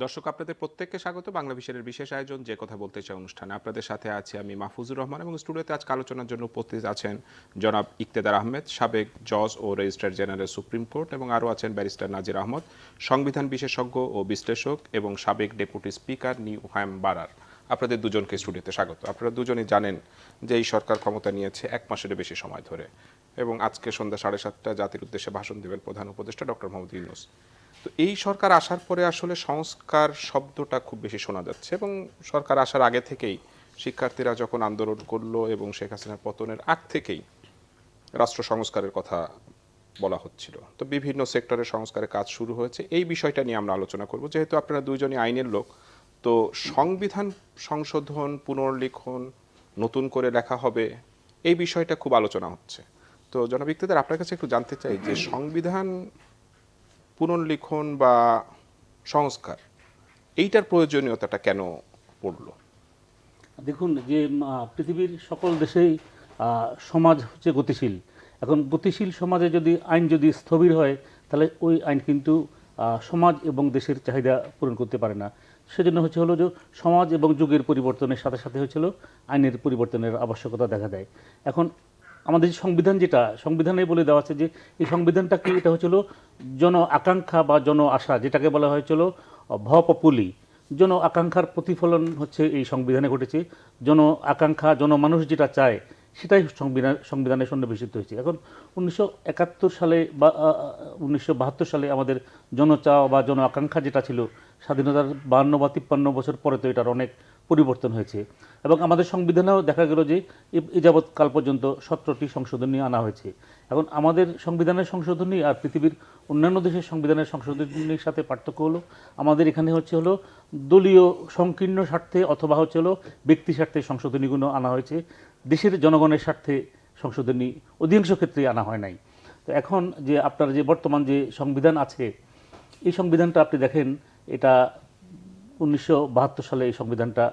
দর্শক আপনাদের প্রত্যেককে স্বাগত বাংলা ভিশনের বিশেষ আয়োজন যে কথা বলতে চাই অনুষ্ঠানে। আপনাদের সাথে আছি আমি মাহফুজুর রহমান এবং স্টুডিওতে আজকে আলোচনার জন্য উপস্থিত আছেন জনাব ইকতেদার আহমেদ, সাবেক জজ ও রেজিস্ট্রার জেনারেল সুপ্রিম কোর্ট, এবং আরও আছেন ব্যারিস্টার নাজির আহমদ, সংবিধান বিশেষজ্ঞ ও বিশ্লেষক এবং সাবেক ডেপুটি স্পিকার নিউ হ্যাম্বারার। আপনাদের দুজনকে স্টুডিওতে স্বাগত। আপনারা দুজনই জানেন যে এই সরকার ক্ষমতা নিয়েছে 1 মাসের বেশি সময় ধরে, এবং আজকে সন্ধ্যা 7:30 জাতির উদ্দেশ্যে ভাষণ দেবেন প্রধান উপদেষ্টা ডক্টর মোহাম্মদ ইউনূস। তো এই সরকার আসার পরে আসলে সংস্কার শব্দটা খুব বেশি শোনা যাচ্ছে, এবং সরকার আসার আগে থেকেই শিক্ষার্থীরা যখন আন্দোলন করলো এবং শেখ হাসিনার পতনের আগ থেকেই রাষ্ট্র সংস্কারের কথা বলা হচ্ছিল। তো বিভিন্ন সেক্টরের সংস্কারের কাজ শুরু হয়েছে। এই বিষয়টা নিয়ে আমরা আলোচনা করব। যেহেতু আপনারা দুইজনই আইনের লোক, তো সংবিধান সংশোধন, পুনর্লিখন, নতুন করে লেখা হবে, এই বিষয়টা খুব আলোচনা হচ্ছে। তো জনাব ইকতেদার, আপনার কাছে একটু জানতে চাই যে সংবিধান পুনর্লিখন বা সংস্কার, এইটার প্রয়োজনীয়তাটা কেন পড়লো? দেখুন যে পৃথিবীর সকল দেশেই সমাজ হচ্ছে গতিশীল। এখন গতিশীল সমাজে যদি আইন যদি স্থবির হয়, তাহলে ওই আইন কিন্তু সমাজ এবং দেশের চাহিদা পূরণ করতে পারে না। সেজন্য হলো যে সমাজ এবং যুগের পরিবর্তনের সাথে সাথে হচ্ছিল আইনের পরিবর্তনের আবশ্যকতা দেখা দেয়। এখন আমাদের যে সংবিধান, যেটা সংবিধানে বলে দেওয়া আছে যে এই সংবিধানটা কি, এটা হচ্ছিল জন আকাঙ্ক্ষা বা জন আশা, যেটাকে বলা হয়েছিল পপুলি। জন আকাঙ্ক্ষার প্রতিফলন হচ্ছে এই সংবিধানে ঘটেছে। জন আকাঙ্ক্ষা, জনমানুষ যেটা চায় সেটাই সংবিধানে সন্নিবেশিত হয়েছে। এখন 1971 সালে বা 1972 সালে আমাদের জনচাওয়া বা জন আকাঙ্ক্ষা যেটা ছিল, স্বাধীনতার 52 বা 53 বছর পরে তো এটার অনেক পরিবর্তন হয়েছে। এবং আমাদের সংবিধানেও দেখা গেল যে এ যাবৎ কাল পর্যন্ত 17টি সংশোধনী আনা হয়েছে। এখন আমাদের সংবিধানের সংশোধনী আর পৃথিবীর অন্যান্য দেশের সংবিধানের সংশোধনীর সাথে পার্থক্য হলো, আমাদের এখানে হলো দলীয় সংকীর্ণ স্বার্থে অথবা হলো ব্যক্তি স্বার্থে সংশোধনীগুলো আনা হয়েছে। দেশের জনগণের স্বার্থে সংশোধনী অধিকাংশ ক্ষেত্রেই আনা হয় নাই। তো এখন যে আপনার যে বর্তমান যে সংবিধান আছে, এই সংবিধানটা আপনি দেখেন, এটা 1972 সালে এই সংবিধানটা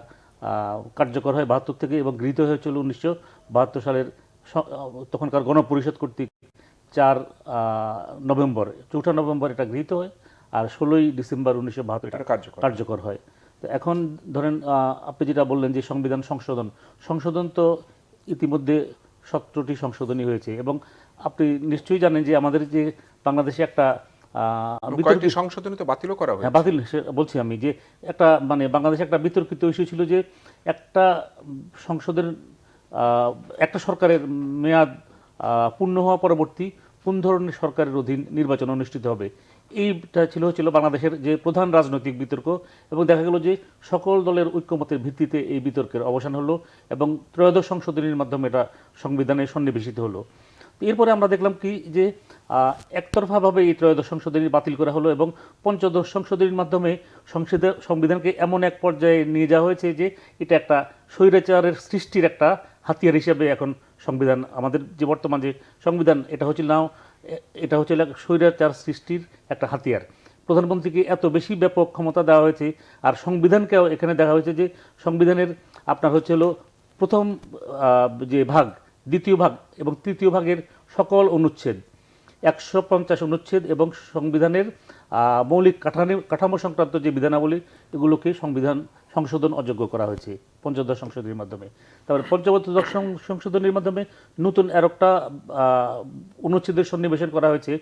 কার্যকর হয় 72 থেকে, এবং গৃহীত হয়েছিল 1972 সালের তখনকার গণপরিষদ কর্তৃক 4 নভেম্বর, 4 নভেম্বর এটা গৃহীত হয়, আর 16ই ডিসেম্বর 1972 এটা কার্যকর হয়। তো এখন ধরেন আপনি যেটা বললেন যে সংবিধান সংশোধন তো ইতিমধ্যে 17টি সংশোধনী হয়েছে, এবং আপনি নিশ্চয়ই জানেন যে আমাদের যে বাংলাদেশে একটা সংশোধনী তো বাতিলও করা হয়েছে। বাতিল বলছি আমি, যে একটা বাংলাদেশে একটা বিতর্কিত ইস্যু ছিল যে একটা সংসদের একটা সরকারের মেয়াদ পূর্ণ হওয়া পরবর্তী কোন ধরনের সরকারের অধীন নির্বাচন অনুষ্ঠিত হবে। এইটা ছিল বাংলাদেশের যে প্রধান রাজনৈতিক বিতর্ক, এবং দেখা গেল যে সকল দলের ঐক্যমতের ভিত্তিতে এই বিতর্কের অবসান হলো, এবং ত্রয়োদশ সংশোধনীর মাধ্যমে এটা সংবিধানে সন্নিবেশিত হলো। এরপরে আমরা দেখলাম কি যে একতরফাভাবে এই ত্রয়োদশ সংশোধনী বাতিল করা হলো, এবং পঞ্চদশ সংশোধনীর মাধ্যমে সংবিধানকে এমন এক পর্যায়ে নিয়ে যাওয়া হয়েছে যে এটা একটা স্বৈরাচারের সৃষ্টির একটা হাতিয়ার হিসেবে এখন সংবিধান, আমাদের যে বর্তমান যে সংবিধান, এটা হচ্ছে স্বৈরাচার সৃষ্টির একটা হাতিয়ার। প্রধানমন্ত্রীকে এত বেশি ব্যাপক ক্ষমতা দেওয়া হয়েছে, আর সংবিধানকেও এখানে দেখা হয়েছে যে সংবিধানের আপনার প্রথম যে ভাগ, দ্বিতীয় ভাগ এবং তৃতীয় ভাগের সকল অনুচ্ছেদ, 150 অনুচ্ছেদ এবং সংবিধানের মৌলিক কাঠামো সংক্রান্ত যে বিধানাবলী, এগুলোকে সংশোধন অযোগ্য করা হয়েছে পঞ্চদশ সংশোধনীর মাধ্যমে। তারপরে পঞ্চদশ সংশোধনীর মাধ্যমে নতুন আর একটা অনুচ্ছেদের সন্নিবেশন করা হয়েছে,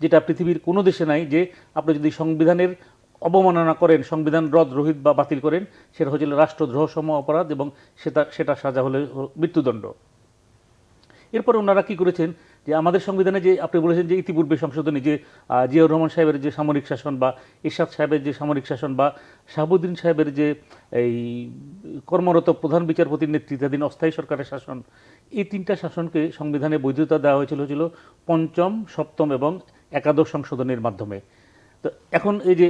যেটা পৃথিবীর কোনো দেশে নাই, যে আপনি যদি সংবিধানের অবমাননা করেন, সংবিধান রহিত বা বাতিল করেন, সেটা হচ্ছিল রাষ্ট্রদ্রোহ সম অপরাধ, এবং সেটা সাজা হলে মৃত্যুদণ্ড। এরপরে ওনারা কি করেছেন, যে আমাদের সংবিধানে যে আপনি বলেছেন যে ইতিপূর্বে সংশোধনী, যে জিয়াউর রহমান সাহেবের যে সামরিক শাসন, বা এরশাদ সাহেবের যে সামরিক শাসন, বা শাহাবুদ্দিন সাহেবের যে এই কর্মরত প্রধান বিচারপতির নেতৃত্বাধীন অস্থায়ী সরকারের শাসন, এই 3টা শাসনকে সংবিধানে বৈধতা দেওয়া হয়েছিল পঞ্চম, সপ্তম এবং একাদশ সংশোধনীর মাধ্যমে। তো এখন এই যে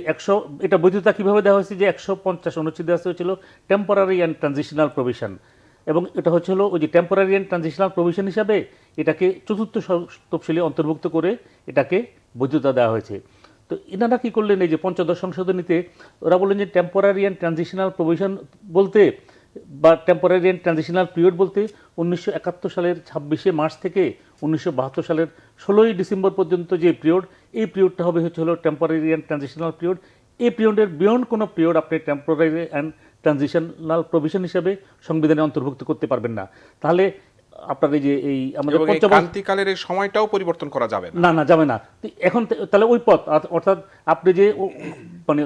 এটা বৈধতা কিভাবে দেওয়া হয়েছে, যে 150 অনুচ্ছেদে দেওয়া হয়েছিল টেম্পোরারি অ্যান্ড ট্রানজিশনাল প্রভিশন, এবং এটা হলো ওই যে টেম্পোরারি অ্যান্ড ট্রানজিশনাল প্রভিশন হিসাবে এটাকে চতুর্থ তফসিলে অন্তর্ভুক্ত করে এটাকে বৈধতা দেওয়া হয়েছে। তো এনারা কি করলেন, এই যে পঞ্চদশ সংশোধনীতে ওরা বললেন যে টেম্পোরারি অ্যান্ড ট্রানজিশনাল প্রভিশন বলতে, বা টেম্পোরারি অ্যান্ড ট্রানজিশনাল পিরিয়ড বলতে 1971 সালের 26শে মার্চ থেকে 1972 সালের 16ই ডিসেম্বর পর্যন্ত যে পিরিয়ড, এই পিরিয়ডটা হলো টেম্পোরারি অ্যান্ড ট্রানজিশনাল পিরিয়ড। এই পিরিয়ডের বিয়ন্ড কোনো পিরিয়ড আপনি টেম্পোরারি অ্যান্ড ট্রানজিশনাল প্রভিশন হিসেবে সংবিধানে অন্তর্ভুক্ত করতে পারবেন না। তাহলে আপনার এই আমাদের এবং এই পঞ্চম ক্রান্তিকালের এই সময়টাও পরিবর্তন করা যাবে না। না না যাবে না। তো এখন তাহলে ওই পথ অর্থাৎ আপনি যে মানে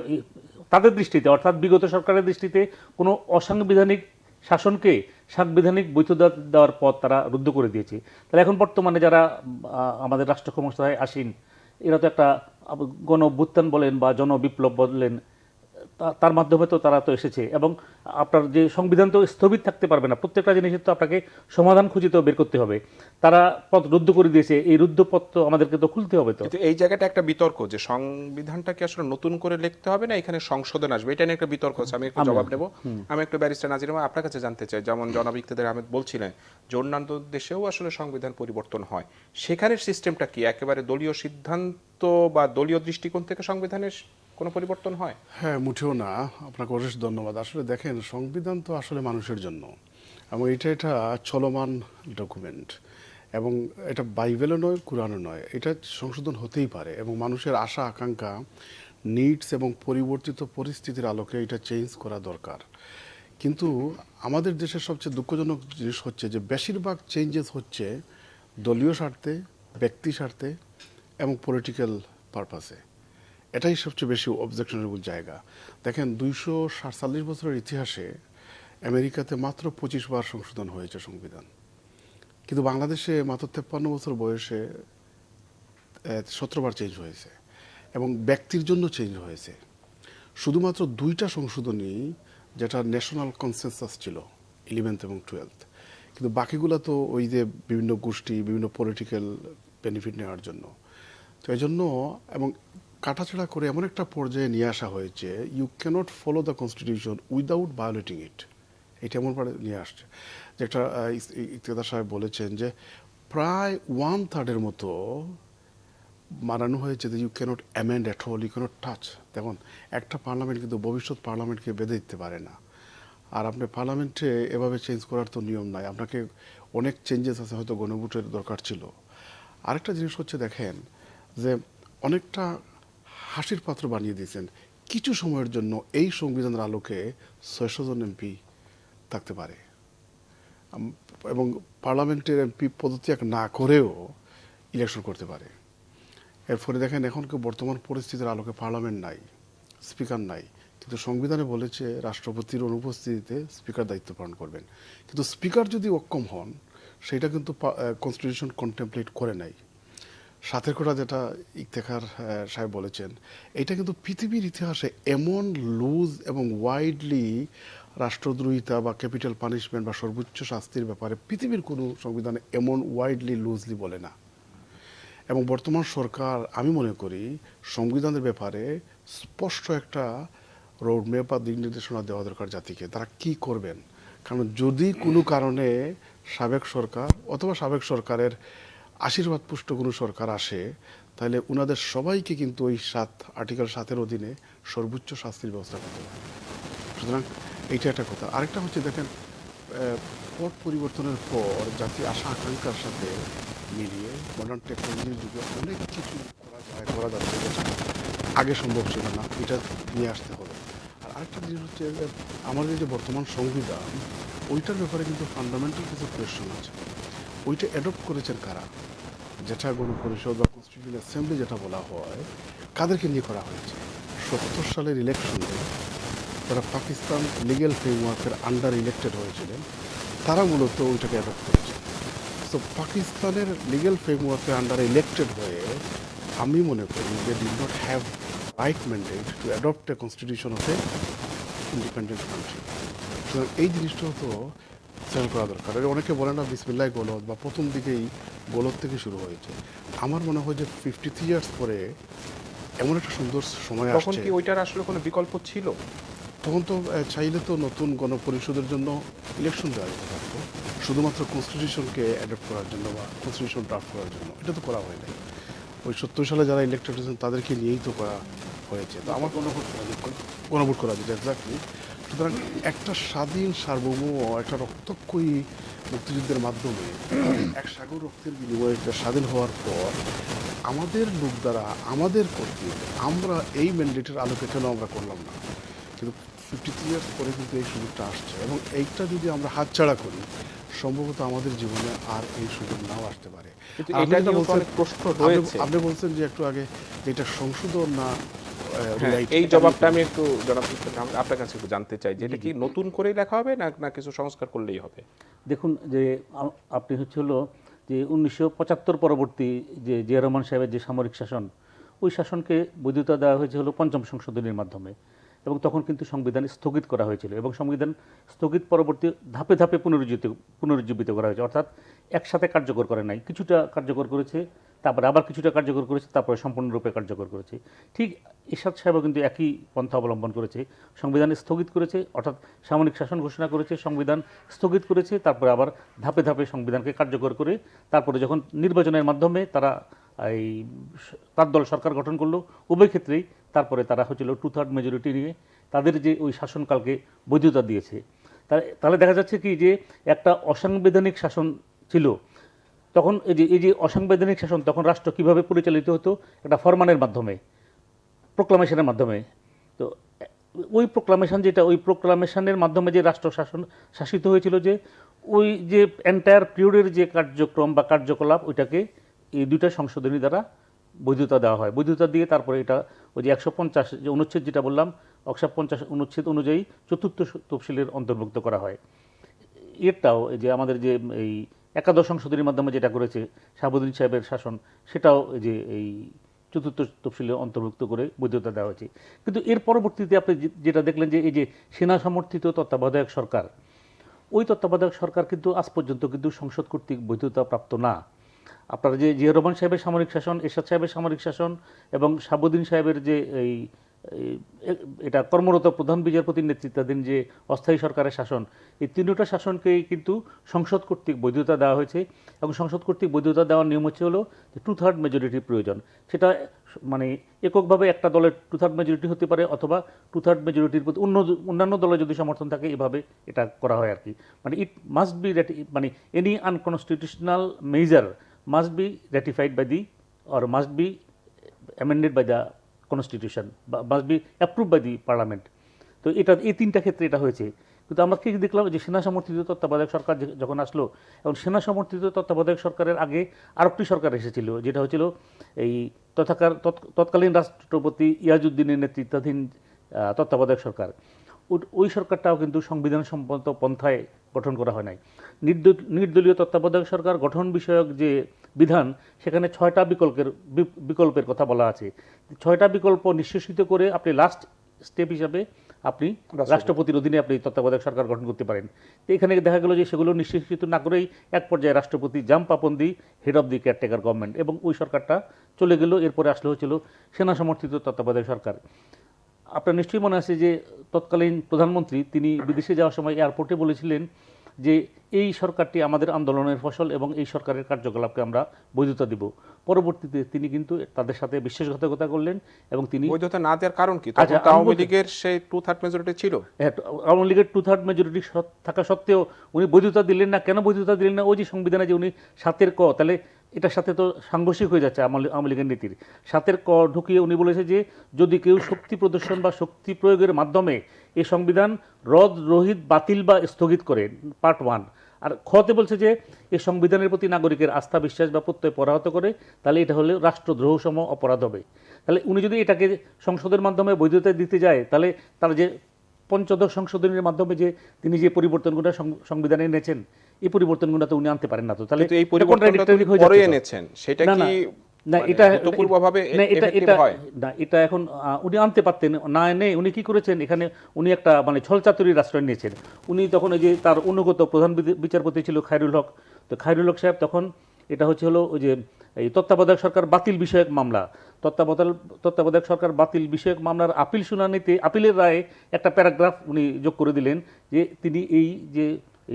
তাদের দৃষ্টিতে অর্থাৎ বিগত সরকারের দৃষ্টিতে কোনো অসাংবিধানিক শাসনকে সাংবিধানিক বৈধতা দেওয়ার পথ তারা রুদ্ধ করে দিয়েছে। তাহলে এখন বর্তমানে যারা আমাদের রাষ্ট্র ক্ষমতায় আসীন, এরা তো একটা গণ অভ্যুত্থান বলেন বা জনবিপ্লব বলেন, তার মাধ্যমে তো তারা তো এসেছে, এবং আপনার যে সংবিধান তো স্থগিত থাকতে পারবে না, প্রত্যেকটা জিনিসের তো আপনাকে সমাধান খুঁজে তো বের করতে হবে। তারা পথ রুদ্ধ করে দিয়েছে, এই রুদ্ধ পথ তো আমাদেরকে তো খুলতে হবে। তো কিন্তু এই জায়গাটা একটা বিতর্ক যে সংবিধানটাকে আসলে নতুন করে লিখতে হবে না এখানে সংশোধন আসবে, এটা নিয়ে একটা বিতর্ক আছে। আমি একটু জবাব নেব। আমি একটু ব্যারিস্টার নাজির আহমেদ আপনার কাছে জানতে চাই, যেমন জনাব ইকতেদার আহমেদ বলছিলেন যে অন্যান্য দেশেও আসলে সংবিধান পরিবর্তন হয়, সেখানের সিস্টেমটা কি একেবারে দলীয় সিদ্ধান্ত বা দলীয় দৃষ্টিকোণ থেকে সংবিধানের কোনো পরিবর্তন হয়? হ্যাঁ, মুঠেও না। আপনাকে অশেষ ধন্যবাদ। আসলে দেখেন, সংবিধান তো আসলে মানুষের জন্য, এবং এটা চলমান ডকুমেন্ট, এবং এটা বাইবেলও নয়, কুরআনও নয়। এটা সংশোধন হতেই পারে, এবং মানুষের আশা আকাঙ্ক্ষা, নিডস এবং পরিবর্তিত পরিস্থিতির আলোকে এটা চেঞ্জ করা দরকার। কিন্তু আমাদের দেশের সবচেয়ে দুঃখজনক জিনিস হচ্ছে যে বেশিরভাগ চেঞ্জেস হচ্ছে দলীয় স্বার্থে, ব্যক্তি স্বার্থে এবং পলিটিক্যাল পারপাসে। এটাই সবচেয়ে বেশি অবজেকশনেবল জায়গা। দেখেন, 247 বছরের ইতিহাসে আমেরিকাতে মাত্র 25 বার সংশোধন হয়েছে সংবিধান, কিন্তু বাংলাদেশে মাত্র 53 বছর বয়সে 17 বার চেঞ্জ হয়েছে, এবং ব্যক্তির জন্য চেঞ্জ হয়েছে। শুধুমাত্র 2টা সংশোধনী যেটা ন্যাশনাল কনসেনসাস ছিল, 11th এবং 12th, কিন্তু বাকিগুলো তো ওই যে বিভিন্ন গোষ্ঠী, বিভিন্ন পলিটিক্যাল বেনিফিট নেওয়ার জন্য। তো এই জন্য, এবং কাটাছাড়া করে এমন একটা পর্যায়ে নিয়ে আসা হয়েছে, you cannot follow the constitution without violating it. এটা এমন নিয়ে আসছে যে একটা ইকতেদার সাহেব বলেছেন যে প্রায় 1/3 মতো মানানো হয়েছে যে you cannot amend at all, you cannot touch. দেখুন, একটা পার্লামেন্ট কিন্তু ভবিষ্যৎ পার্লামেন্টকে বেঁধে দিতে পারে না। আর আপনি পার্লামেন্টে এভাবে চেঞ্জ করার তো নিয়ম নাই। আপনাকে অনেক চেঞ্জেস আছে, হয়তো গণভোটের দরকার ছিল। আরেকটা জিনিস হচ্ছে, দেখেন যে অনেকটা হাসির পাত্র বানিয়ে দিয়েছেন। কিছু সময়ের জন্য এই সংবিধানের আলোকে 600 জন এমপি থাকতে পারে, এবং পার্লামেন্টের এমপি পদত্যাগ না করেও ইলেকশন করতে পারে। এর ফলে দেখেন, এখন বর্তমান পরিস্থিতির আলোকে পার্লামেন্ট নাই, স্পিকার নাই, কিন্তু সংবিধানে বলেছে রাষ্ট্রপতির অনুপস্থিতিতে স্পিকার দায়িত্ব পালন করবেন। কিন্তু স্পিকার যদি অক্ষম হন, সেটা কিন্তু কনস্টিটিউশন কন্টেমপ্লেট করে নাই। সাথের কথা যেটা ইফতেখার সাহেব বলেছেন, এটা কিন্তু পৃথিবীর ইতিহাসে এমন লুজ এবং ওয়াইডলি রাষ্ট্রদ্রোহিতা বা ক্যাপিটাল পানিশমেন্ট বা সর্বোচ্চ শাস্তির ব্যাপারে পৃথিবীর কোনো সংবিধানে এমন ওয়াইডলি লুজলি বলে না। এবং বর্তমান সরকার, আমি মনে করি, সংবিধানের ব্যাপারে স্পষ্ট একটা রোডম্যাপ বা দিক নির্দেশনা দেওয়া দরকার জাতিকে, তারা কি করবেন। কারণ যদি কোনো কারণে সাবেক সরকার অথবা সাবেক সরকারের আশীর্বাদ পুষ্ট কোনো সরকার আসে, তাহলে ওনাদের সবাইকে কিন্তু ওই আর্টিকেল 7-এর অধীনে সর্বোচ্চ শাস্তির ব্যবস্থা করতে হবে। সুতরাং এইটা একটা কথা। আরেকটা হচ্ছে, দেখেন, পট পরিবর্তনের পর জাতি আশা আকাঙ্ক্ষার সাথে মিলিয়ে মডার্ন টেকনোলজির যুগে অনেক কিছু করা যাচ্ছে, যেটা আগে সম্ভব ছিল না। এটা নিয়ে আসতে হবে। আর আরেকটা জিনিস হচ্ছে, আমাদের যে বর্তমান সংবিধান, ওইটার ব্যাপারে কিন্তু ফান্ডামেন্টাল কিছু কোয়েশ্চন আছে। ওইটা অ্যাডপ্ট করেছেন কারা, যেটা গণপরিষদ বা কনস্টিটিউশন অ্যাসেম্বলি যেটা বলা হয়, কাদেরকে নিয়ে করা হয়েছে? 70 সালের ইলেকশনে যারা পাকিস্তান লিগ্যাল ফ্রেমওয়ার্কের আন্ডার ইলেক্টেড হয়েছিলেন, তারা মূলত ওইটাকে অ্যাডপ্ট করেছে। তো পাকিস্তানের লিগ্যাল ফ্রেমওয়ার্কের আন্ডারে ইলেক্টেড হয়ে আমি মনে করি যে did not have right mandate two adopt a constitution of A independent country. সুতরাং এই জিনিসটাও তো সেটেল করা দরকার। অনেকে বলে না বিসমিল্লাহ গলত, বা প্রথম দিকেই গলত থেকে শুরু হয়েছে। আমার মনে হয় যে 53 ইয়ার্স পরে এমন একটা সুন্দর সময় তখন আসছে। কি ওইটার আসলে কোনো বিকল্প ছিল? তখন তো চাইলে তো নতুন গণপরিষদের জন্য ইলেকশন দেওয়া যেতে পারতো, শুধুমাত্র কনস্টিটিউশনকে অ্যাডপ্ট করার জন্য বা কনস্টিটিউশন ড্রাফট করার জন্য। এটা তো করা হয় নাই। ওই 70 সালে যারা ইলেক্টেড হয়েছেন তাদেরকে নিয়েই তো করা হয়েছে। তো আমার গণভোট করা যেত, এক্স্যাক্টলি। সুতরাং একটা স্বাধীন সার্বভৌম, একটা রক্তক্ষয়ী মুক্তিযুদ্ধের মাধ্যমে এক সাগর রক্তের বিনিময়ে স্বাধীন হওয়ার পর আমাদের লোক দ্বারা আমাদের কর্তৃক আমরা এই ম্যান্ডেটের আলোকে কেন আমরা করলাম না, কিন্তু 53 ইয়ার্স পরে কিন্তু এই সুযোগটা আসছে এবং এইটা যদি আমরা হাতছাড়া করি সম্ভবত আমাদের জীবনে আর এই সুযোগ নাও আসতে পারে। কিন্তু আর আপনি এটা যেটা নিয়েও তো বলছেন, অনেক প্রশ্ন রয়েছে। আপনি বলছেন যে একটু আগে যে এটা সংশোধন না হ্যাঁ, right, এই এটা জবাবটা আমি একটু জনাব আপনার কাছে একটু জানতে চাই যে এটা কি নতুন করেই লেখা হবে না কিছু সংস্কার করলেই হবে? দেখুন যে আপনি হচ্ছে হলো যে 1975 পরবর্তী যে জিয়া রহমান সাহেবের যে সামরিক শাসন, ওই শাসনকে বৈধতা দেওয়া হয়েছে হলো পঞ্চম সংশোধনীর মাধ্যমে, এবং তখন কিন্তু সংবিধান স্থগিত করা হয়েছিল এবং সংবিধান স্থগিত পরবর্তী ধাপে ধাপে পুনরুজ্জীবিত করা হয়েছে, অর্থাৎ একসাথে কার্যকর করে নাই, কিছুটা কার্যকর করেছে, তারপরে আবার কিছুটা কার্যকর করেছে, তারপরে সম্পূর্ণরূপে কার্যকর করেছে। ঠিক এরশাদ সাহেবও কিন্তু একই পন্থা অবলম্বন করেছে, সংবিধান স্থগিত করেছে, অর্থাৎ সামরিক শাসন ঘোষণা করেছে, সংবিধান স্থগিত করেছে, তারপরে আবার ধাপে ধাপে সংবিধানকে কার্যকর করে তারপরে যখন নির্বাচনের মাধ্যমে তারা এই তার দল সরকার গঠন করলো, উভয় ক্ষেত্রেই তারপরে তারা হচ্ছিল 2/3 মেজরিটি নিয়ে তাদের যে ওই শাসনকালকে বৈধতা দিয়েছে। তাহলে দেখা যাচ্ছে কি যে একটা অসাংবিধানিক শাসন ছিল তখন, এই যে অসাংবিধানিক শাসন তখন রাষ্ট্র কিভাবে পরিচালিত হতো, একটা ফরমানের মাধ্যমে, প্রোক্লামেশনের মাধ্যমে। তো ওই প্রোক্লামেশন যেটা, ওই প্রোক্লামেশনের মাধ্যমে যে রাষ্ট্র শাসিত হয়েছিল, যে ওই যে এন্টায়ার পিরিয়ডের যে কার্যক্রম বা কার্যকলাপ, ওইটাকে এই দুইটা সংশোধনী দ্বারা বৈধতা দেওয়া হয়। বৈধতা দিয়ে তারপরে এটা ওই যে 150 যে অনুচ্ছেদ যেটা বললাম, 150 অনুচ্ছেদ অনুযায়ী চতুর্থ তফসিলের অন্তর্ভুক্ত করা হয়। এটাও এই যে আমাদের যে এই একাদশ সংশোধনীর মাধ্যমে যেটা করেছে শাহাবুদ্দিন সাহেবের শাসন, সেটাও এই যে এই চতুর্থ তফসিলে অন্তর্ভুক্ত করে বৈধতা দেওয়া হয়েছে। কিন্তু এর পরবর্তীতে আপনি যেটা দেখলেন যে এই যে সেনা সমর্থিত তত্ত্বাবধায়ক সরকার, ওই তত্ত্বাবধায়ক সরকার কিন্তু আজ পর্যন্ত কিন্তু সংসদ কর্তৃক বৈধতা প্রাপ্ত না। আপনারা যে জিয়া রহমান সাহেবের সামরিক শাসন, এরশাদ সাহেবের সামরিক শাসন এবং শাহাবুদ্দিন সাহেবের যে এটা কর্মরত প্রধান বিচারপতির নেতৃত্বাধীন যে অস্থায়ী সরকারের শাসন, এই তিনটা শাসনকেই কিন্তু সংসদ কর্তৃক বৈধতা দেওয়া হয়েছে এবং সংসদ কর্তৃক বৈধতা দেওয়ার নিয়ম হচ্ছে হলো যে 2/3 মেজরিটির প্রয়োজন। সেটা মানে এককভাবে একটা দলের 2/3 মেজরিটি হতে পারে, অথবা 2/3 মেজরিটির প্রতি অন্যান্য দলের যদি সমর্থন থাকে, এভাবে এটা করা হয় আর কি। মানে ইট মাস্ট বি মানে any unconstitutional measure must be ratified by the or must be amended by the constitution, must be approved by the parliament. তো এটা এই তিনটা ক্ষেত্রে এটা হয়েছে। কিন্তু আমরা কি দেখলাম যে সেনা সমর্থিত তত্ত্বাবধায়ক সরকার যখন আসলো, এবং সেনা সমর্থিত তত্ত্বাবধায়ক সরকারের আগে আরেকটি সরকার এসেছিল, যেটা হচ্ছিল এই তৎকালীন রাষ্ট্রপতি ইয়াজউদ্দিনের নেতৃত্বাধীন তত্ত্বাবধায়ক সরকার। ওই সরকারটাও কিন্তু সংবিধান সম্মত পন্থায় গঠন করা হয় নাই। নির্দলীয় তত্ত্বাবধায়ক সরকার গঠন বিষয়ক যে বিধান, সেখানে 6টা বিকল্পের কথা বলা আছে। 6টা বিকল্প নিঃশেষিত করে আপনি লাস্ট স্টেপ হিসাবে আপনি রাষ্ট্রপতির অধীনে আপনি তত্ত্বাবধায়ক সরকার গঠন করতে পারেন। তো এখানে দেখা গেল যে সেগুলো নিঃশেষিত না করেই এক পর্যায়ে রাষ্ট্রপতি জাম্প আপন the head of the caretaker government, এবং ওই সরকারটা চলে গেল। এরপরে আসলে হচ্ছিল সেনা সমর্থিত তত্ত্বাবধায়ক সরকার। আপনার নিশ্চয়ই মনে আছে যে তৎকালীন প্রধানমন্ত্রী তিনি বিদেশে যাওয়ার সময় এয়ারপোর্টে বলেছিলেন যে এই সরকারটি আমাদের আন্দোলনের ফসল এবং এই সরকারের কার্যকলাপকে আমরা বৈধতা দিব। পরবর্তীতে তিনি কিন্তু তাদের সাথে বিশ্বাসঘাতকতা করলেন এবং তিনি বৈধতা না দেওয়ার কারণ কি? তখন তো আওয়ামী লীগের সেই 2/3 মেজরিটি ছিল। হ্যাঁ, আওয়ামী লীগের 2/3 মেজরিটি থাকা সত্ত্বেও উনি বৈধতা দিলেন না। কেন বৈধতা দিলেন না? ওই যে সংবিধানে যে উনি 7-এর ক, তাহলে এটার সাথে তো সাংঘর্ষিক হয়ে যাচ্ছে আওয়ামী লীগের নীতির। 7-এর ক ঢুকিয়ে উনি বলেছে যে যদি কেউ শক্তি প্রদর্শন বা শক্তি প্রয়োগের মাধ্যমে এই সংবিধান রদ, রহিত, বাতিল বা স্থগিত করে, পার্ট 1। আর খতে বলছে যে এই সংবিধানের প্রতি নাগরিকের আস্থা, বিশ্বাস বা প্রত্যয় পরাহত করে, তাহলে এটা হলে রাষ্ট্রদ্রোহসম অপরাধ হবে। তাহলে উনি যদি এটাকে সংসদের মাধ্যমে বৈধতা দিতে যায়, তাহলে তার যে পঞ্চদশ সংশোধনীর মাধ্যমে যে তিনি যে পরিবর্তনগুলো সংবিধানে এনেছেন, এই পরিবর্তনগুলো তো উনি আনতে পারেন না। তো তাহলে এই পরিবর্তনটা পরে এনেছেন, সেটা কি না, এটা অভূতপূর্বভাবে হয় না, এটা এখন উনি আনতে পারতেন না, এনে উনি কি করেছেন, এখানে উনি একটা মানে ছলচাতুরির আশ্রয় নিয়েছেন। উনি তখন ওই যে তার অনুগত প্রধান বিচারপতি ছিল খায়রুল হক, তো খায়রুল হক সাহেব তখন এটা হলো ওই যে এই তত্ত্বাবধায়ক সরকার বাতিল বিষয়ক মামলা, তত্ত্বাবধায়ক সরকার বাতিল বিষয়ক মামলার আপিল শুনানিতে আপিলের রায়ে একটা প্যারাগ্রাফ উনি যোগ করে দিলেন যে তিনি এই যে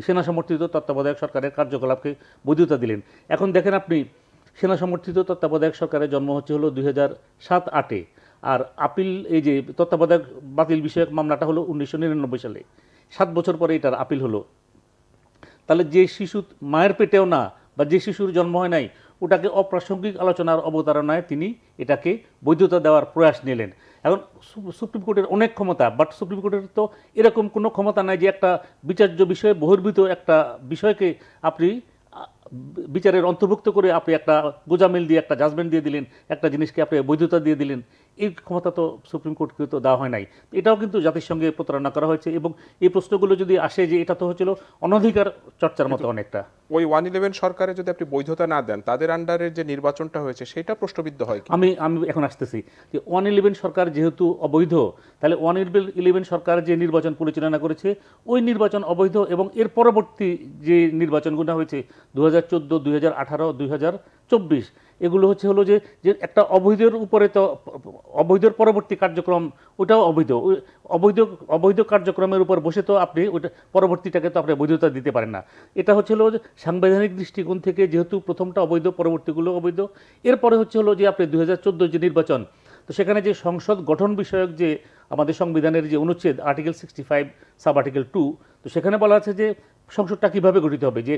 সেনা সমর্থিত তত্ত্বাবধায়ক সরকারের কার্যকলাপকে বৈধতা দিলেন। এখন দেখেন আপনি, সেনা সমর্থিত তত্ত্বাবধায়ক সরকারের জন্ম হচ্ছে হলো 2007-08-এ, আর আপিল এই যে তত্ত্বাবধায়ক বাতিল বিষয়ক মামলাটা হলো 1999 সালে। 7 বছর পরে এটার আপিল হলো। তাহলে যে শিশু মায়ের পেটেও না, বা যে শিশুর জন্ম হয় নাই, ওটাকে অপ্রাসঙ্গিক আলোচনার অবতারণায় তিনি এটাকে বৈধতা দেওয়ার প্রয়াস নিলেন। এখন সুপ্রিম কোর্টের অনেক ক্ষমতা, বাট সুপ্রিম কোর্টের তো এরকম কোনো ক্ষমতা নাই যে একটা বিচার্য বিষয়ে বহির্ভূত একটা বিষয়কে আপনি বিচারের অন্তর্ভুক্ত করে আপনি একটা গোজামিল দিয়ে একটা জাজমেন্ট দিয়ে দিলেন, একটা জিনিসকে আপনি বৈধতা দিয়ে দিলেন। এই ক্ষমতা তো সুপ্রিম কোর্টকে তো দেওয়া হয় নাই। এটাও কিন্তু জাতিসংঘে প্রতারণা করা হয়েছে, এবং এই প্রশ্নগুলো যদি আসে যে এটা তো হচ্ছিল অনধিকার চর্চার মতো অনেকটা। ওই 111 সরকারে যদি আপনি বৈধতা না দেন, তাদের আন্ডারে যে নির্বাচনটা হয়েছে সেটা প্রশ্নবিদ্ধ হয় কি? আমি আমি এখন আসতেছি যে 111 সরকার যেহেতু অবৈধ, তাহলে 111 সরকার যে নির্বাচন পরিচালনা করেছে ওই নির্বাচন অবৈধ, এবং এর পরবর্তী যে নির্বাচনগুলো হয়েছে 2014, 2018, 2024, এগুলো হলো যে যে একটা অবৈধের উপরে তো অবৈধর পরবর্তী কার্যক্রম ওটাও অবৈধ। অবৈধ অবৈধ কার্যক্রমের উপর বসে তো আপনি ওইটা পরবর্তীটাকে তো আপনি বৈধতা দিতে পারেন না। এটা হলো যে সাংবিধানিক দৃষ্টিকোণ থেকে যেহেতু প্রথমটা অবৈধ, পরবর্তীগুলো অবৈধ। এরপরে হলো যে আপনি 2014 যে নির্বাচন, তো সেখানে যে সংসদ গঠন বিষয়ক যে আমাদের সংবিধানের যে অনুচ্ছেদ আর্টিকেল 65 সাব আর্টিকেল 2, তো সেখানে বলা আছে যে সংসদটা কিভাবে গঠিত হবে, যে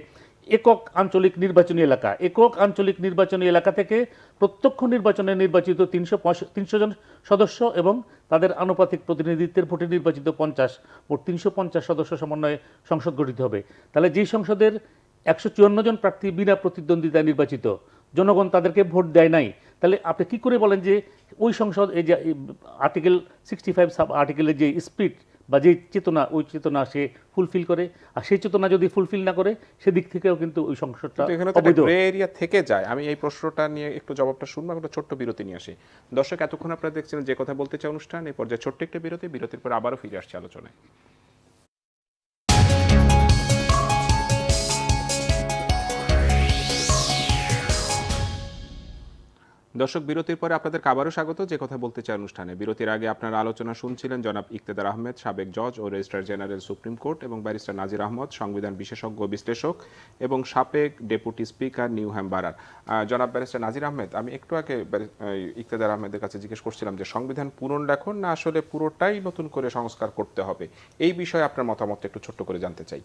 একক আঞ্চলিক নির্বাচনী এলাকা, একক আঞ্চলিক নির্বাচনী এলাকা থেকে প্রত্যক্ষ নির্বাচনে নির্বাচিত 300 জন সদস্য এবং তাদের আনুপাতিক প্রতিনিধিত্বের ভোটে নির্বাচিত 350 সদস্য সমন্বয়ে সংসদ গঠিত হবে। তাহলে যেই সংসদের 154 জন প্রার্থী বিনা প্রতিদ্বন্দ্বিতায় নির্বাচিত, জনগণ তাদেরকে ভোট দেয় নাই, তাহলে আপনি কি করে বলেন যে ওই সংসদ এই যে আর্টিকেল 65 সাব আর্টিকেলের যে স্পিরিট বা যে চেতনা, ওই চেতনা সে ফুলফিল করে? আর সেই চেতনা যদি ফুলফিল না করে, সেদিক থেকেও কিন্তু ওই সংসদটা এখানে তো অবৈধ। গ্রে এরিয়া থেকে যায়। আমি এই প্রশ্নটা নিয়ে একটু জবাবটা শুনবো, একটা ছোট্ট বিরতি নিয়ে আসি। দর্শক, এতক্ষণ আপনারা দেখছিলেন যে কথা বলতে চাই অনুষ্ঠান। এই পর্যায়ে ছোট্ট একটা বিরতি, বিরতির পর আবারও ফিরে আসছে আলোচনায়। দর্শক, বিরতির পরে আপনাদের আবারও স্বাগত যে কথা বলতে চাই অনুষ্ঠানে। বিরতির আগে আপনারা আলোচনা শুনছিলেন জনাব ইকতেদার আহমেদ, সাবেক জজ ও রেজিস্ট্রার জেনারেল সুপ্রিম কোর্ট, এবং ব্যারিস্টার নাজির আহমদ, সংবিধান বিশেষজ্ঞ বিশ্লেষক এবং সাবেক ডেপুটি স্পিকার নিউ হ্যাম্পশায়ার। জনাব ব্যারিস্টার নাজির আহমেদ, আমি একটু আগে ইকতেদার আহমেদের কাছে জিজ্ঞেস করছিলাম যে সংবিধান পুনর্লেখন না আসলে পুরোটাই নতুন করে সংস্কার করতে হবে, এই বিষয়ে আপনার মতামত একটু ছোট্ট করে জানতে চাই।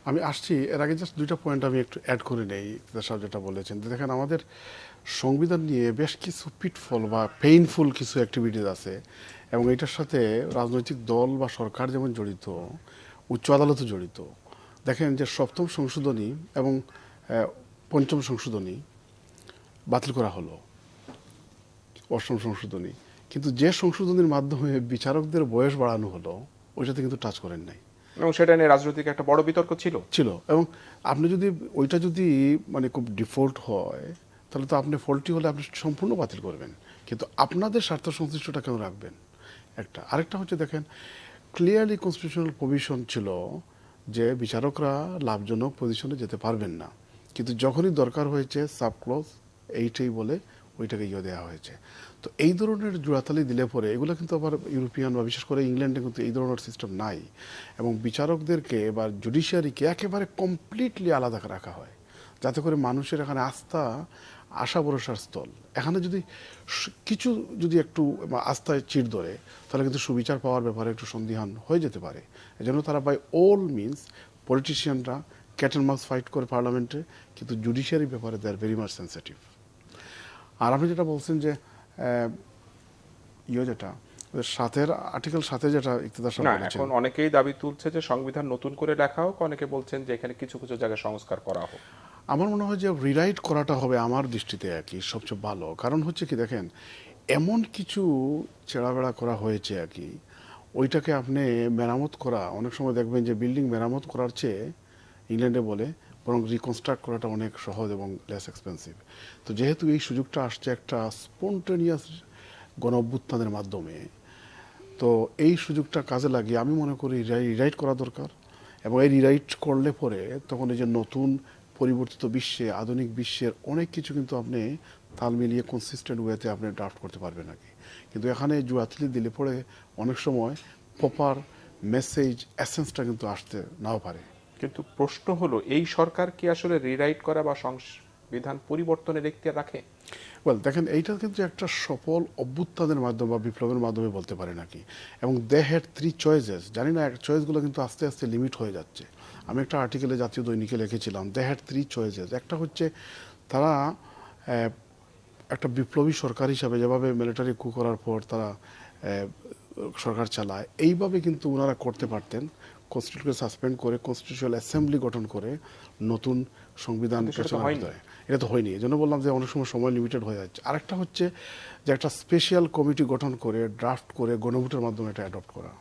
আমি আসছি, এর আগে জাস্ট দুইটা পয়েন্ট আমি একটু অ্যাড করে নেই। সাহেব যেটা বলেছেন, দেখেন আমাদের সংবিধান নিয়ে বেশ কিছু পিটফল বা পেইনফুল কিছু অ্যাক্টিভিটিস আছে, এবং এটার সাথে রাজনৈতিক দল বা সরকার যেমন জড়িত, উচ্চ আদালতও জড়িত। দেখেন যে সপ্তম সংশোধনী এবং পঞ্চম সংশোধনী বাতিল করা হলো, অষ্টম সংশোধনী, কিন্তু যে সংশোধনীর মাধ্যমে বিচারকদের বয়স বাড়ানো হলো ওইটাতে কিন্তু টাচ করেন নাই, এবং সেটা নিয়ে রাজনৈতিক একটা বড় বিতর্ক ছিল। এবং আপনি যদি ওইটা যদি মানে খুব ডিফল্ট হয়, তাহলে তো আপনি ফল্টি হলে আপনি সম্পূর্ণ বাতিল করবেন, কিন্তু আপনাদের স্বার্থ সংশ্লিষ্টটা কেন রাখবেন? একটা আরেকটা হচ্ছে, দেখেন ক্লিয়ারলি কনস্টিটিউশনাল প্রভিশন ছিল যে বিচারকরা লাভজনক পজিশনে যেতে পারবেন না, কিন্তু যখনই দরকার হয়েছে সাবক্লজ এইটাই বলে ওইটাকে দেওয়া হয়েছে। তো এই ধরনের জোড়াতালি দিলে পরে এগুলো কিন্তু আবার ইউরোপিয়ান বা বিশেষ করে ইংল্যান্ডে কিন্তু এই ধরনের সিস্টেম নাই, এবং বিচারকদেরকে বা জুডিশিয়ারিকে একেবারে কমপ্লিটলি আলাদা রাখা হয়, যাতে করে মানুষের এখানে আশা ভরসার স্থল। এখানে যদি কিছু যদি একটু আস্থায় চিড় ধরে, তাহলে কিন্তু সুবিচার পাওয়ার ব্যাপারে একটু সন্দিহান হয়ে যেতে পারে। এজন্য তারা বাই অল মিনস, পলিটিশিয়ানরা ক্যাট অ্যান্ড মাউস ফাইট করে পার্লামেন্টে, কিন্তু জুডিশিয়ারি ব্যাপারে they are very much sensitive. আর আপনি যেটা বলছেন যে যেটা সাতের আর্টিকেল 7 যেটা ইকতেদার সাহেব বলেছেন, এখন অনেকেই দাবি তুলছে যে সংবিধান নতুন করে লেখা হোক, অনেকে বলছেন যে এখানে কিছু কিছু জায়গায় সংস্কার করা হোক। আমার মনে হয় যে রিরাইট করাটা হবে আমার দৃষ্টিতে আর কি সবচেয়ে ভালো। কারণ হচ্ছে কি, দেখেন এমন কিছু চেড়াবেড়া করা হয়েছে আর কি, ওইটাকে আপনি মেরামত করা, অনেক সময় দেখবেন যে বিল্ডিং মেরামত করার চেয়ে ইংল্যান্ডে বলে বরং রিকনস্ট্রাক্ট করাটা অনেক সহজ এবং লেস এক্সপেন্সিভ। তো যেহেতু এই সুযোগটা আসছে একটা স্পন্টেনিয়াস গণ অভ্যুত্থানের মাধ্যমে, তো এই সুযোগটা কাজে লাগিয়ে আমি মনে করি রিরাইট করা দরকার। এবং এই রিরাইট করলে পরে তখন এই যে নতুন পরিবর্তিত বিশ্বে, আধুনিক বিশ্বের অনেক কিছু কিন্তু আপনি তাল মিলিয়ে কনসিস্টেন্ট ওয়েতে আপনি ড্রাফট করতে পারবেন নাকি। কিন্তু এখানে জুয়াতলি দিলে পরে অনেক সময় প্রপার মেসেজ এসেন্সটা কিন্তু আসতে নাও পারে। কিন্তু প্রশ্ন হলো, এই সরকার কি আসলে রিরাইট করা বা সংবিধান পরিবর্তনের এখতিয়ার রাখে? ওয়েল, দেখেন এইটা কিন্তু একটা সফল অভ্যুত্থানের মাধ্যমে বা বিপ্লবের মাধ্যমে বলতে পারে নাকি। এবং দে হ্যাড 3 চয়েসেস, জানি না চয়েসগুলো কিন্তু আস্তে আস্তে লিমিট হয়ে যাচ্ছে। আমি একটা আর্টিকেলে জাতীয় দৈনিকে লিখেছিলাম, দে হ্যাড 3 চয়েসেস। একটা হচ্ছে তারা একটা বিপ্লবী সরকার হিসাবে যেভাবে মিলিটারি কু করার পর তারা সরকার চালায়, এইভাবে কিন্তু ওনারা করতে পারতেন, কনস্টিটিউশনকে সাসপেন্ড করে কনস্টিটিউশনাল অ্যাসেম্বলি গঠন করে নতুন সংবিধান কিন্তু সেটা তো পেছনে হয়নি। আনতে হয়। এটা তো হয়নি, এই জন্য বললাম যে অনেক সময় লিমিটেড হয়ে যাচ্ছে। আরেকটা হচ্ছে যে একটা স্পেশাল কমিটি গঠন করে ড্রাফট করে গণভোটের মাধ্যমে এটা অ্যাডপ্ট করা।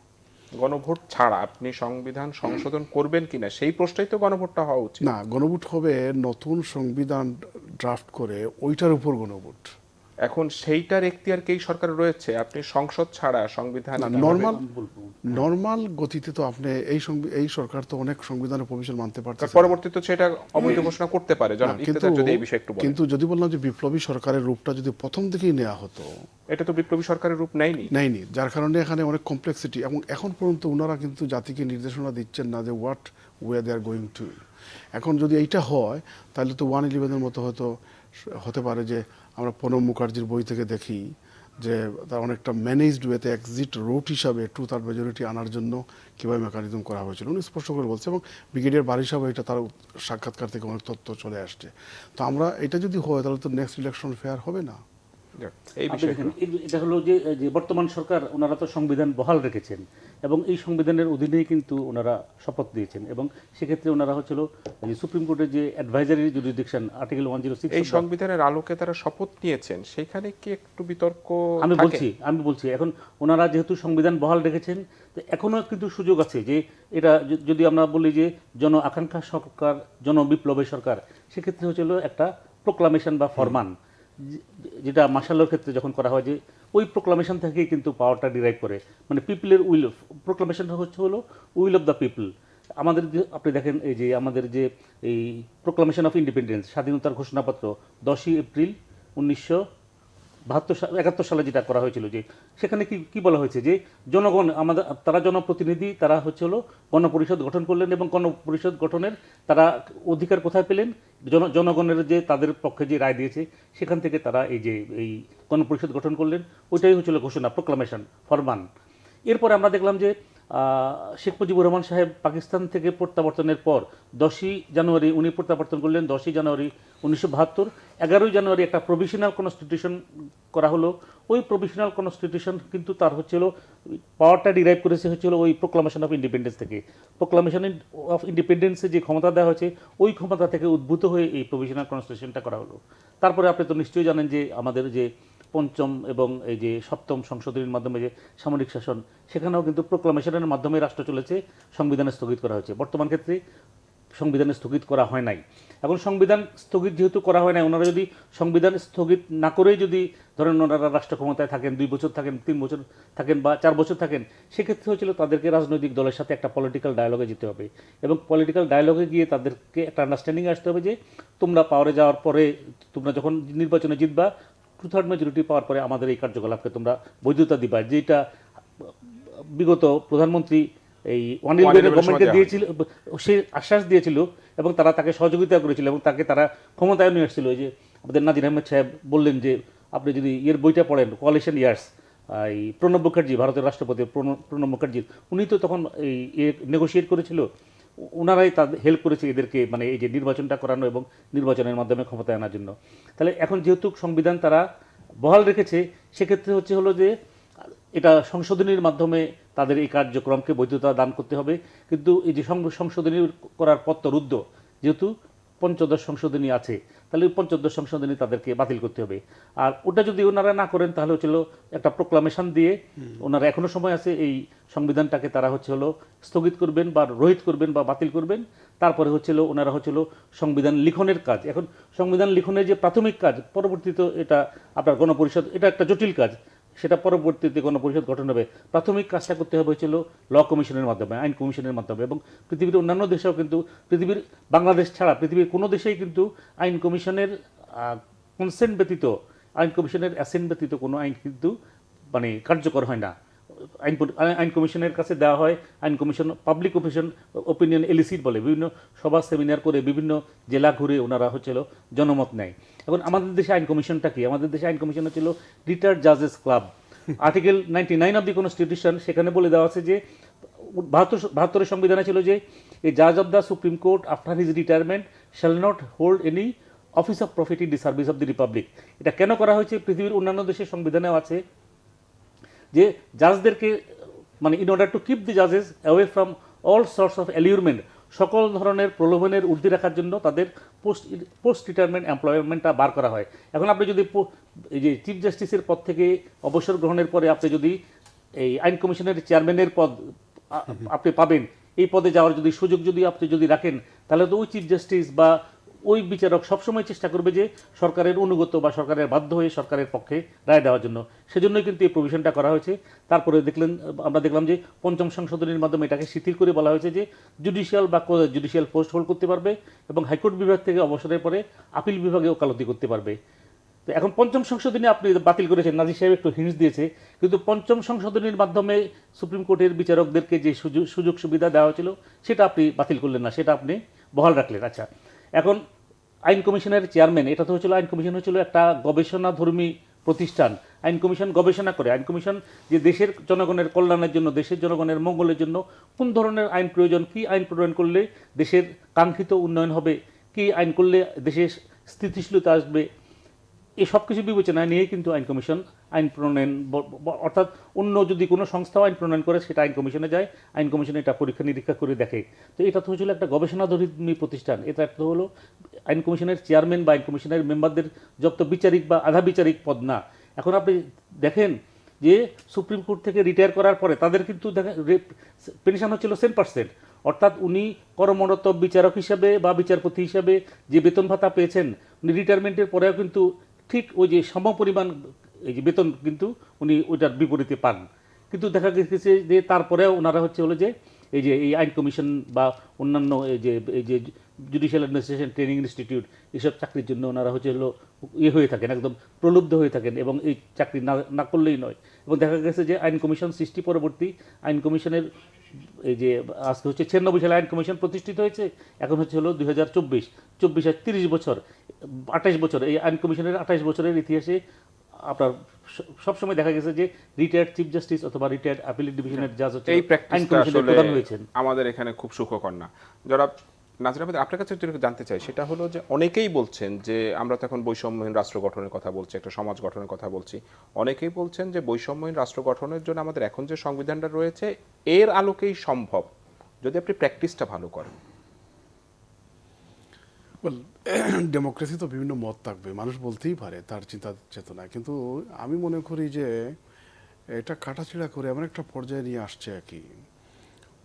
গণভোট ছাড়া আপনি সংবিধান সংশোধন করবেন কিনা সেই প্রশ্নই তো গণভোটটা হওয়া উচিত। না, গণভোট হবে নতুন সংবিধান ড্রাফট করে ওইটার উপর গণভোট। এখন সেইটার এখতিয়ার কি এই সরকারের রয়েছে? আপনি সংসদ ছাড়া সংবিধান না, নর্মাল গতিতে তো আপনি এই সরকার তো অনেক সংবিধানের প্রভিশন মানতে পারতেছে না। পরবর্তীতে সেটা অবৈধ ঘোষণা করতে পারে। জনাব ইকতেদার যদি এই বিষয়ে একটু বলেন। কিন্তু যদি বললাম যে বিপ্লবী সরকারের রূপটা যদি প্রথম থেকেই নেওয়া হতো, এটা তো বিপ্লবী সরকারের রূপ নেয়নি। যার কারণে এখানে অনেক কমপ্লেক্সিটি, এবং এখন পর্যন্ত ওনারা কিন্তু জাতিকে নির্দেশনা দিচ্ছেন না যে what way they are going to. এখন যদি এইটা হয় তাহলে তো 111-এর মতো হয়তো হতে পারে যে আমরা প্রণব মুখার্জির বই থেকে দেখি যে তার অনেকটা ম্যানেজড ওয়েতে এক্সিট রুট হিসাবে 2/3 মেজরিটি আনার জন্য কীভাবে মেকানিজম করা হয়েছিল উনি স্পষ্ট করে বলছে, এবং ব্রিগেডিয়ার বারিশ সাহেব এটা তার সাক্ষাৎকার থেকে অনেক তথ্য চলে আসছে। তো আমরা এটা যদি হয় তাহলে তো নেক্সট ইলেকশন ফেয়ার হবে না। এই আপনি বিষয়ে দেখেন, এটা হলো যে বর্তমান সরকার ওনারা তো সংবিধান বহাল রেখেছেন এবং এই সংবিধানের অধীনেই কিন্তু ওনারা শপথ দিয়েছেন, এবং সেক্ষেত্রে ওনারা হচ্ছিল যে সুপ্রিম কোর্টের যে অ্যাডভাইজারি জুরিসডিকশন আর্টিকেল 106 এই সংবিধানের আলোকে তারা শপথ নিয়েছেন, সেখানে কি একটু বিতর্ক আমি থাকে? বলছি এখন ওনারা যেহেতু সংবিধান বহাল রেখেছেন, তো এখনো কিন্তু সুযোগ আছে যে এটা যদি আমরা বলি যে জন আকাঙ্ক্ষা সরকার, জন বিপ্লবের সরকার, সেক্ষেত্রে হচ্ছিল একটা প্রোক্লামেশন বা ফরমান, যেটা মার্শালের ক্ষেত্রে যখন করা হয় যে ওই প্রোক্লামেশন থেকেই কিন্তু পাওয়ারটা ডিরাইভ করে, মানে পিপলের উইল, প্রোক্লামেশনটা হলো উইল অফ দ্য পিপল। আমাদের যে আপনি দেখেন এই যে আমাদের যে এই প্রোক্লামেশন অফ ইন্ডিপেন্ডেন্স, স্বাধীনতার ঘোষণাপত্র 10ই এপ্রিল 1971 সালে যেটা করা হয়েছিল, যে সেখানে কি বলা হয়েছে যে জনগণ আমাদের, তারা জনপ্রতিনিধি, তারা হচ্ছে হলো গণপরিষদ গঠন করলেন এবং গণপরিষদ গঠনের তারা অধিকার কোথায় পেলেন? জনগণের যে তাদের পক্ষে যে রায় দিয়েছে সেখান থেকে তারা এই গণপরিষদ গঠন করলেন। ওইটাই হচ্ছিল ঘোষণা, প্রোক্লামেশন, ফরমান। এরপরে আমরা দেখলাম যে শেখ মুজিবুর রহমান সাহেব পাকিস্তান থেকে প্রত্যাবর্তনের পর 10ই জানুয়ারি উনি প্রত্যাবর্তন করলেন, 10ই জানুয়ারি 1972। 11ই জানুয়ারি একটা প্রভিশনাল কনস্টিটিউশন করা হলো। ওই প্রভিশনাল কনস্টিটিউশন কিন্তু তার হচ্ছিল পাওয়ারটা ডিরাইভ করেছে হচ্ছিল ওই প্রোক্লামেশন অফ ইন্ডিপেন্ডেন্স থেকে। প্রোক্লামেশন অফ ইন্ডিপেন্ডেন্সে যে ক্ষমতা দেওয়া হয়েছে ওই ক্ষমতা থেকে উদ্ভূত হয়ে এই প্রভিশনাল কনস্টিটিউশনটা করা হলো। তারপরে আপনি তো নিশ্চয়ই জানেন যে আমাদের যে পঞ্চম এবং এই যে সপ্তম সংশোধনীর মাধ্যমে যে সামরিক শাসন, সেখানেও কিন্তু প্রোক্লামেশনের মাধ্যমে রাষ্ট্র চলেছে, সংবিধানে স্থগিত করা হয়েছে। বর্তমান ক্ষেত্রে সংবিধানে স্থগিত করা হয় নাই। এখন সংবিধান স্থগিত যেহেতু করা হয় নাই, ওনারা যদি সংবিধান স্থগিত না করেই যদি ধরেন ওনারা রাষ্ট্র ক্ষমতায় থাকেন, 2 বছর থাকেন, 3 বছর থাকেন বা 4 বছর থাকেন, সেক্ষেত্রে হচ্ছিল তাদেরকে রাজনৈতিক দলের সাথে একটা পলিটিক্যাল ডায়ালগে যেতে হবে, এবং পলিটিক্যাল ডায়ালগে গিয়ে তাদেরকে একটা আন্ডারস্ট্যান্ডিং আসতে হবে যে তোমরা পাওয়ারে যাওয়ার পরে, তোমরা যখন নির্বাচনে জিতবা, 2/3 মেজরিটি পাওয়ার পরে আমাদের এই কার্যকলাপকে তোমরা বৈধতা দিবা, যেটা বিগত প্রধানমন্ত্রী এই অনিল বেনের গভর্নমেন্টকে দিয়েছিল, সে আশ্বাস দিয়েছিল এবং তারা তাকে সহযোগিতা করেছিল এবং তারা ক্ষমতায় নিয়ে আসছিল। এই যে আমাদের নাজির আহমেদ সাহেব বললেন যে আপনি যদি বইটা পড়েন, কোয়ালিশন ইয়ার্স, এই প্রণব মুখার্জি, ভারতের রাষ্ট্রপতি প্রণব মুখার্জির, উনি তো তখন এই নেগোশিয়েট করেছিল, ওনারাই তাদের হেল্প করেছে এদেরকে, মানে এই যে নির্বাচনটা করানো এবং নির্বাচনের মাধ্যমে ক্ষমতায় আনার জন্য। তাহলে এখন যেহেতু সংবিধান তারা বহাল রেখেছে, সেক্ষেত্রে হলো যে এটা সংশোধনীর মাধ্যমে তাদের এই কার্যক্রমকে বৈধতা দান করতে হবে। কিন্তু এই যে সংশোধনী করার পথ তো রুদ্ধ, যেহেতু পঞ্চদশ সংশোধনী আছে, তাহলে পঞ্চদশ সংশোধনী তাদেরকে বাতিল করতে হবে। আর ওটা যদি ওনারা না করেন তাহলে হচ্ছিল একটা প্রোক্লামেশন দিয়ে ওনারা এখনো সময় আছে, এই সংবিধানটাকে তারা স্থগিত করবেন বা রহিত করবেন বা বাতিল করবেন। তারপরে ওনারা সংবিধান লিখনের কাজ, এখন সংবিধান লিখনের যে প্রাথমিক কাজ, পরবর্তীতে এটা আপনার গণপরিষদ, এটা একটা জটিল কাজ, সেটা পরবর্তীতে গণপরিষদ গঠন হবে। প্রাথমিক কাজটা করতে হবে ল কমিশনের মাধ্যমে, আইন কমিশনের মাধ্যমে, এবং পৃথিবীর অন্যান্য দেশেও কিন্তু, পৃথিবীর বাংলাদেশ ছাড়া পৃথিবীর কোনো দেশেই কিন্তু আইন কমিশনের কনসেন্ট ব্যতীত, আইন কমিশনের অ্যাসেন্ট ব্যতীত কোনো আইন কিন্তু মানে কার্যকর হয় না। আইন কমিশনের কাছে দেওয়া হয়, আইন কমিশন পাবলিক ওপিনিয়ন এলিসিট বলে, বিভিন্ন সভা সেমিনার করে বিভিন্ন জেলা ঘুরে ওনারা জনমত নেয়। এখন আমাদের দেশে আইন কমিশনটা কি? আমাদের দেশে আইন কমিশন হচ্ছিল রিটায়ার্ড জাজেস club. Article 99 of the constitution, সেখানে বলে দেওয়া আছে যে 72 সংবিধানে ছিল যে এই জাজ of the supreme court after his retirement shall not hold any office of profit in the service of the Republic. এটা কেন করা হয়েছে? পৃথিবীর অন্যান্য দেশের সংবিধানেও আছে যে জাজদেরকে মানে in order to keep the জাজেস away from all sorts of allurement, সকল ধরনের প্রলোভনের ঊর্ধ্বে রাখার জন্য তাদের পোস্ট রিটায়ারমেন্ট এমপ্লয়মেন্টটা বার করা হয়। এখন আপনি যদি এই যে চিফ জাস্টিসের পদ থেকে অবসর গ্রহণের পরে আপনি যদি এই আইন কমিশনের চেয়ারম্যানের পদ আপনি পাবেন, এই পদে যাওয়ার যদি সুযোগ যদি আপনি যদি রাখেন, তাহলে তো ওই চিফ জাস্টিস বা ওই বিচারক সবসময় চেষ্টা করবে যে সরকারের অনুগত বা সরকারের বাধ্য হয়ে সরকারের পক্ষে রায় দেওয়ার জন্য। সেজন্যই কিন্তু এই প্রভিশনটা করা হয়েছে। তারপরে আমরা দেখলাম যে পঞ্চম সংশোধনীর মাধ্যমে এটাকে শিথিল করে বলা হয়েছে যে জুডিশিয়াল বা জুডিশিয়াল পোস্ট হোল্ড করতে পারবে এবং হাইকোর্ট বিভাগ থেকে অবসরের পরে আপিল বিভাগে ওকালতি করতে পারবে। তো এখন পঞ্চম সংশোধনী আপনি বাতিল করেছেন, নাজির সাহেব একটু হিন্টস দিয়েছে, কিন্তু পঞ্চম সংশোধনীর মাধ্যমে সুপ্রিম কোর্টের বিচারকদেরকে যে সুযোগ সুবিধা দেওয়া হয়েছিল সেটা আপনি বাতিল করলেন না, সেটা আপনি বহাল রাখলেন। আচ্ছা, এখন আইন কমিশনের চেয়ারম্যান, এটা তো হচ্ছিল আইন কমিশন হচ্ছিল একটা গবেষণাধর্মী প্রতিষ্ঠান। আইন কমিশন গবেষণা করে, আইন কমিশন যে দেশের জনগণের কল্যাণের জন্য, দেশের জনগণের মঙ্গলের জন্য কোন ধরনের আইন প্রয়োজন, কি আইন প্রণয়ন করলে দেশের কাঙ্ক্ষিত উন্নয়ন হবে, কি আইন করলে দেশের স্থিতিশীলতা আসবে, এই সব কিছু বিবেচনায় নিয়েই কিন্তু আইন কমিশন আইন প্রণয়ন, অর্থাৎ অন্য যদি কোনো সংস্থাও আইন প্রণয়ন করে সেটা আইন কমিশনে যায়, আইন কমিশনে এটা পরীক্ষা নিরীক্ষা করে দেখে। তো এটা তো হচ্ছিল একটা গবেষণাধর্মী প্রতিষ্ঠান। এটা একটা হলো আইন কমিশনের চেয়ারম্যান বা আইন কমিশনের মেম্বারদের যত বিচারিক বা আধা বিচারিক পদ না। এখন আপনি দেখেন যে সুপ্রিম কোর্ট থেকে রিটায়ার করার পরে তাদের কিন্তু পেনশন হচ্ছিল 10%, অর্থাৎ উনি কর্মরত বিচারক হিসাবে বা বিচারপতি হিসাবে যে বেতন ভাতা পেয়েছেন, উনি রিটায়ারমেন্টের পরেও কিন্তু ঠিক ওই যে সমপরিমাণ এই যে বেতন কিন্তু উনি ওইটার বিপরীতে পান। কিন্তু দেখা গেছে যে তারপরেও ওনারা হলো যে এই আইন কমিশন বা অন্যান্য এই যে জুডিশিয়াল অ্যাডমিনিস্ট্রেশন ট্রেনিং ইনস্টিটিউট এসব চাকরির জন্য ওনারা হলো হয়ে থাকেন, একদম প্রলুব্ধ হয়ে থাকেন এবং এই চাকরি না করলেই নয়। এবং দেখা গেছে যে আইন কমিশন সৃষ্টি পরবর্তী আইন কমিশনের এই যে আজকে 96 সালে আইন কমিশন প্রতিষ্ঠিত হয়েছে, এখন হলো 2024, 24 আর 30 বছর, 28 বছর, এই আইন কমিশনের 28 বছরের ইতিহাসে আপনার সবসময় দেখা গেছে যে রিটায়ার্ড চিফ জাস্টিস অথবা রিটায়ার্ড আপিলেট ডিভিশনের জাজ হচ্ছে এই আইন প্র্যাকটিসটা কমিশনের আসলে প্রধান হয়েছেন। আমাদের এখানে খুব সুখকর না। যারা নাজির আহমেদ, আপনার কাছে একটু জানতে চাই, সেটা হলো যে অনেকেই বলছেন যে আমরা তো এখন বৈষম্যহীন রাষ্ট্র গঠনের কথা বলছি, একটা সমাজ গঠনের কথা বলছি, অনেকেই বলছেন যে বৈষম্যহীন রাষ্ট্র গঠনের জন্য আমাদের এখন যে সংবিধানটা রয়েছে এর আলোকেই সম্ভব যদি আপনি প্র্যাকটিসটা ভালো করেন। ডেমোক্রেসি তো বিভিন্ন মত থাকবে, মানুষ বলতেই পারে তার চিন্তা চেতনা, কিন্তু আমি মনে করি যে এটা কাটাছিড়া করে এমন একটা পর্যায়ে নিয়ে আসছে আর কি,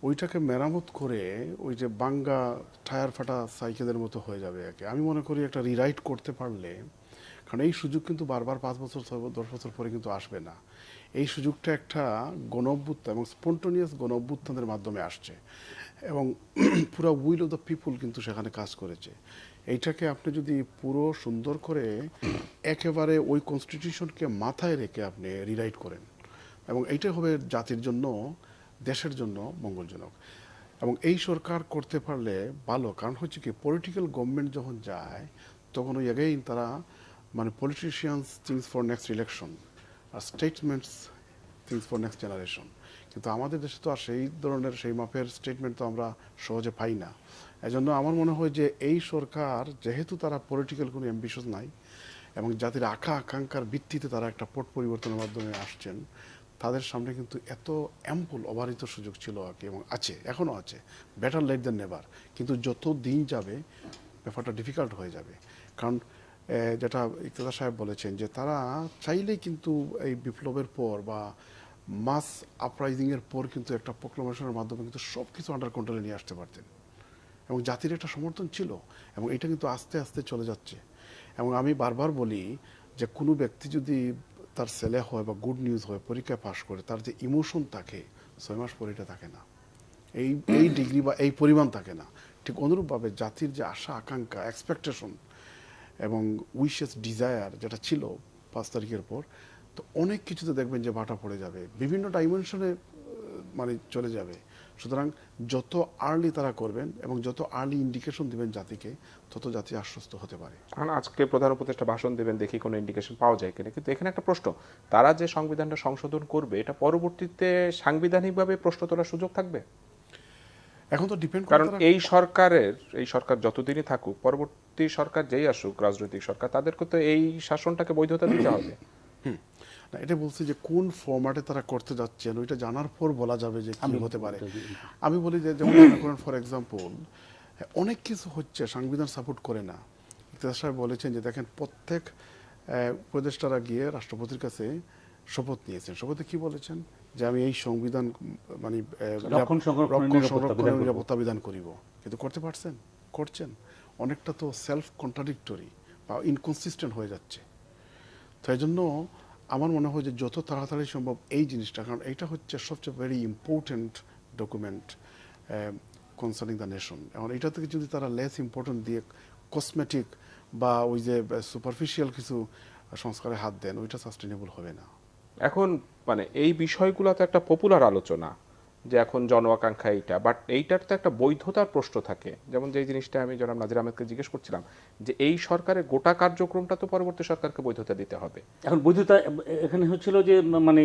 ওইটাকে মেরামত করে ওই যে বাঙ্গা টায়ার ফাটা সাইকেলের মতো হয়ে যাবে আর কি। আমি মনে করি একটা রিরাইট করতে পারলে, কারণ এই সুযোগ কিন্তু বারবার 5 বছর 10 বছর পরে কিন্তু আসবে না। এই সুযোগটা একটা গণ অভ্যুত্থান এবং স্পন্টেনিয়াস গণ অভ্যুত্থানের মাধ্যমে আসছে এবং পুরো উইল অফ দ্য পিপুল কিন্তু সেখানে কাজ করেছে। এইটাকে আপনি যদি পুরো সুন্দর করে একেবারে ওই কনস্টিটিউশনকে মাথায় রেখে আপনি রিরাইট করেন, এবং এইটা হবে জাতির জন্য, দেশের জন্য মঙ্গলজনক। এবং এই সরকার করতে পারলে ভালো, কারণ হচ্ছে কি পলিটিক্যাল গভর্নমেন্ট যখন যায় তখন ওই এগেইন তারা মানে politicians things for next election আর statements things for next generation. কিন্তু আমাদের দেশে তো আর সেই ধরনের সেই মাপের স্টেটমেন্ট তো আমরা সহজে পাই না। এজন্য আমার মনে হয় যে এই সরকার যেহেতু তারা পলিটিক্যাল কোনো অ্যাম্বিশন নাই এবং জাতির আকাঙ্ক্ষার ভিত্তিতে তারা একটা পট পরিবর্তনের মাধ্যমে আসছেন, তাদের সামনে কিন্তু এত অ্যাম্পল অবারিত সুযোগ ছিল আর কি, এবং আছে, এখনও আছে, বেটার লেট দেন নেভার। কিন্তু যত দিন যাবে ব্যাপারটা ডিফিকাল্ট হয়ে যাবে, কারণ যেটা ইকতেদার সাহেব বলেছেন যে তারা চাইলেই কিন্তু এই বিপ্লবের পর বা মাস আপরাইজিংয়ের পর কিন্তু একটা প্রোক্লামেশনের মাধ্যমে কিন্তু সব কিছু আন্ডার কন্ট্রোলে নিয়ে আসতে পারতেন এবং জাতির একটা সমর্থন ছিল, এবং এটা কিন্তু আস্তে আস্তে চলে যাচ্ছে। এবং আমি বারবার বলি যে কোনো ব্যক্তি যদি তার ছেলে হয় বা গুড নিউজ হয়, পরীক্ষায় পাশ করে, তার যে ইমোশন থাকে 6 মাস পরে এটা থাকে না, এই ডিগ্রি বা এই পরিমাণ থাকে না। ঠিক অনুরূপভাবে জাতির যে আশা আকাঙ্ক্ষা এক্সপেকটেশন এবং উইশেস ডিজায়ার যেটা ছিল 5 তারিখের পর, তো অনেক কিছুতে দেখবেন যে বাটা পড়ে যাবে, বিভিন্ন ডাইমেনশনে মানে চলে যাবে। সুতরাং যত আর্লি তারা করবেন এবং যত আর্লি ইন্ডিকেশন দিবেন জাতিকে, তত জাতি আশ্বস্ত হতে পারে। কারণ আজকে প্রধান উপদেষ্টা ভাষণ দেবেন, দেখি কোনো ইন্ডিকেশন পাওয়া যায় কিনা। কিন্তু এখানে একটা প্রশ্ন, তারা যে সংবিধানটা সংশোধন করবে এটা পরবর্তীতে সাংবিধানিকভাবে প্রশ্ন তোলার সুযোগ থাকবে? এখন তো ডিপেন্ড কারণ এই সরকার যতদিনই থাকুক, পরবর্তী সরকার যেই আসুক, রাজনৈতিক সরকার, তাদেরকে তো এই শাসনটাকে বৈধতা দিতে হবে। না, এটা বলছি যে কোন ফরম্যাটে তারা করতে যাচ্ছেন ওইটা জানার পর বলা যাবে যে কি হতে পারে। আমি বলি যে যেমন মনে করেন ফর এক্সাম্পল অনেক কিছু হচ্ছে সংবিধান সাপোর্ট করে না। ইকতাদার সাহেব বলেছেন যে দেখেন প্রত্যেক উপদেষ্টারা গিয়ে রাষ্ট্রপতির কাছে শপথ নিয়েছেন। শপথে কি বলেছেন যে আমি এই সংবিধান মানে রক্ষণ সংরক্ষণের নিরাপত্তা বিধান করিব, কিন্তু করতে পারছেন? করছেন? অনেকটা তো সেলফ কন্ট্রাডিক্টরি বা ইনকনসিস্টেন্ট হয়ে যাচ্ছে। তো এই জন্য আমার মনে হয় যে যত তাড়াতাড়ি সম্ভব এই জিনিসটা, কারণ এইটা হচ্ছে সবচেয়ে very important document concerning the nation. এখন এইটা থেকে যদি তারা লেস ইম্পর্টেন্ট দিয়ে কসমেটিক বা ওই যে সুপারফিশিয়াল কিছু সংস্কারে হাত দেন, ওইটা সাস্টেনেবল হবে না। এখন মানে এই বিষয়গুলো তো একটা পপুলার আলোচনা যে এখন জন আকাঙ্ক্ষা এইটা, বাট এইটার তো একটা বৈধতার প্রশ্ন থাকে। যেমন যে জিনিসটা আমি জনাব নাজির আহমেদকে জিজ্ঞেস করছিলাম যে এই সরকারের গোটা কার্যক্রমটা তো পরবর্তী সরকারকে বৈধতা দিতে হবে। এখন বৈধতা এখানে হচ্ছিল যে মানে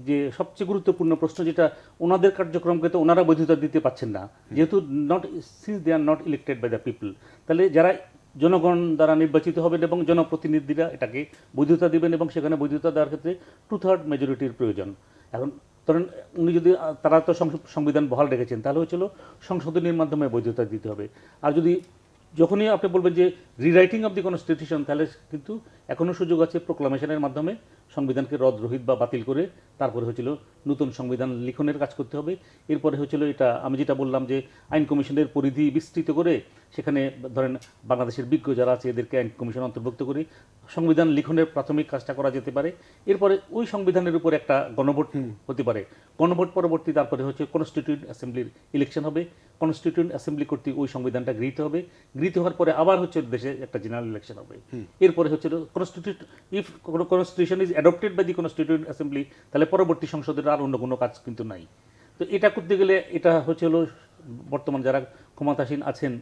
যে সবচেয়ে গুরুত্বপূর্ণ প্রশ্ন যেটা, ওনাদের কার্যক্রমকে তো ওনারা বৈধতা দিতে পাচ্ছেন না, যেহেতু since they are not elected by the people. তাহলে যারা জনগণ দ্বারা নির্বাচিত হবেন এবং জনপ্রতিনিধিরা এটাকে বৈধতা দিবেন, এবং সেখানে বৈধতা দেওয়ার ক্ষেত্রে 2/3 মেজরিটির প্রয়োজন। এখন ধরেন উনি যদি তারা তো সংবিধান বহাল রেখেছেন, তাহলে হচ্ছিল সংশোধনীর মাধ্যমে বৈধতা দিতে হবে। আর যদি যখনই আপনি বলবেন যে রিরাইটিং অফ দি কনস্টিটিউশন, তাহলে কিন্তু এখনও সুযোগ আছে প্রোক্লামেশনের মাধ্যমে সংবিধানকে রহিত বা বাতিল করে তারপরে হচ্ছিল নতুন সংবিধান লিখনের কাজ করতে হবে। এরপরে হচ্ছিল এটা আমি যেটা বললাম যে আইন কমিশনের পরিধি বিস্তৃত করে সেখানে ধরেন বাংলাদেশের বিজ্ঞ যারা আছে এদেরকে আইন কমিশন অন্তর্ভুক্ত করে সংবিধান লিখনের প্রাথমিক কাজটা করা যেতে পারে। এরপরে ওই সংবিধানের উপর একটা গণভোট হতে পারে। গণভোট পরবর্তী তারপরে হচ্ছে কনস্টিটিউয়েন্ট অ্যাসেম্বলির ইলেকশন হবে। কনস্টিটিউয়েন্ট অ্যাসেম্বলি কর্তৃক ওই সংবিধানটা গৃহীত হবে। গৃহীত হওয়ার পরে আবার হচ্ছে দেশে একটা জেনারেল ইলেকশন হবে। এরপরে হচ্ছে if constitution is adopted by the constituent assembly, তাহলে পরবর্তী সংসদের আর অন্য কোনো কাজ কিন্তু নাই। তো এটা করতে গেলে এটা হচ্ছে হলো বর্তমান যারা ক্ষমতাসীন আছেন,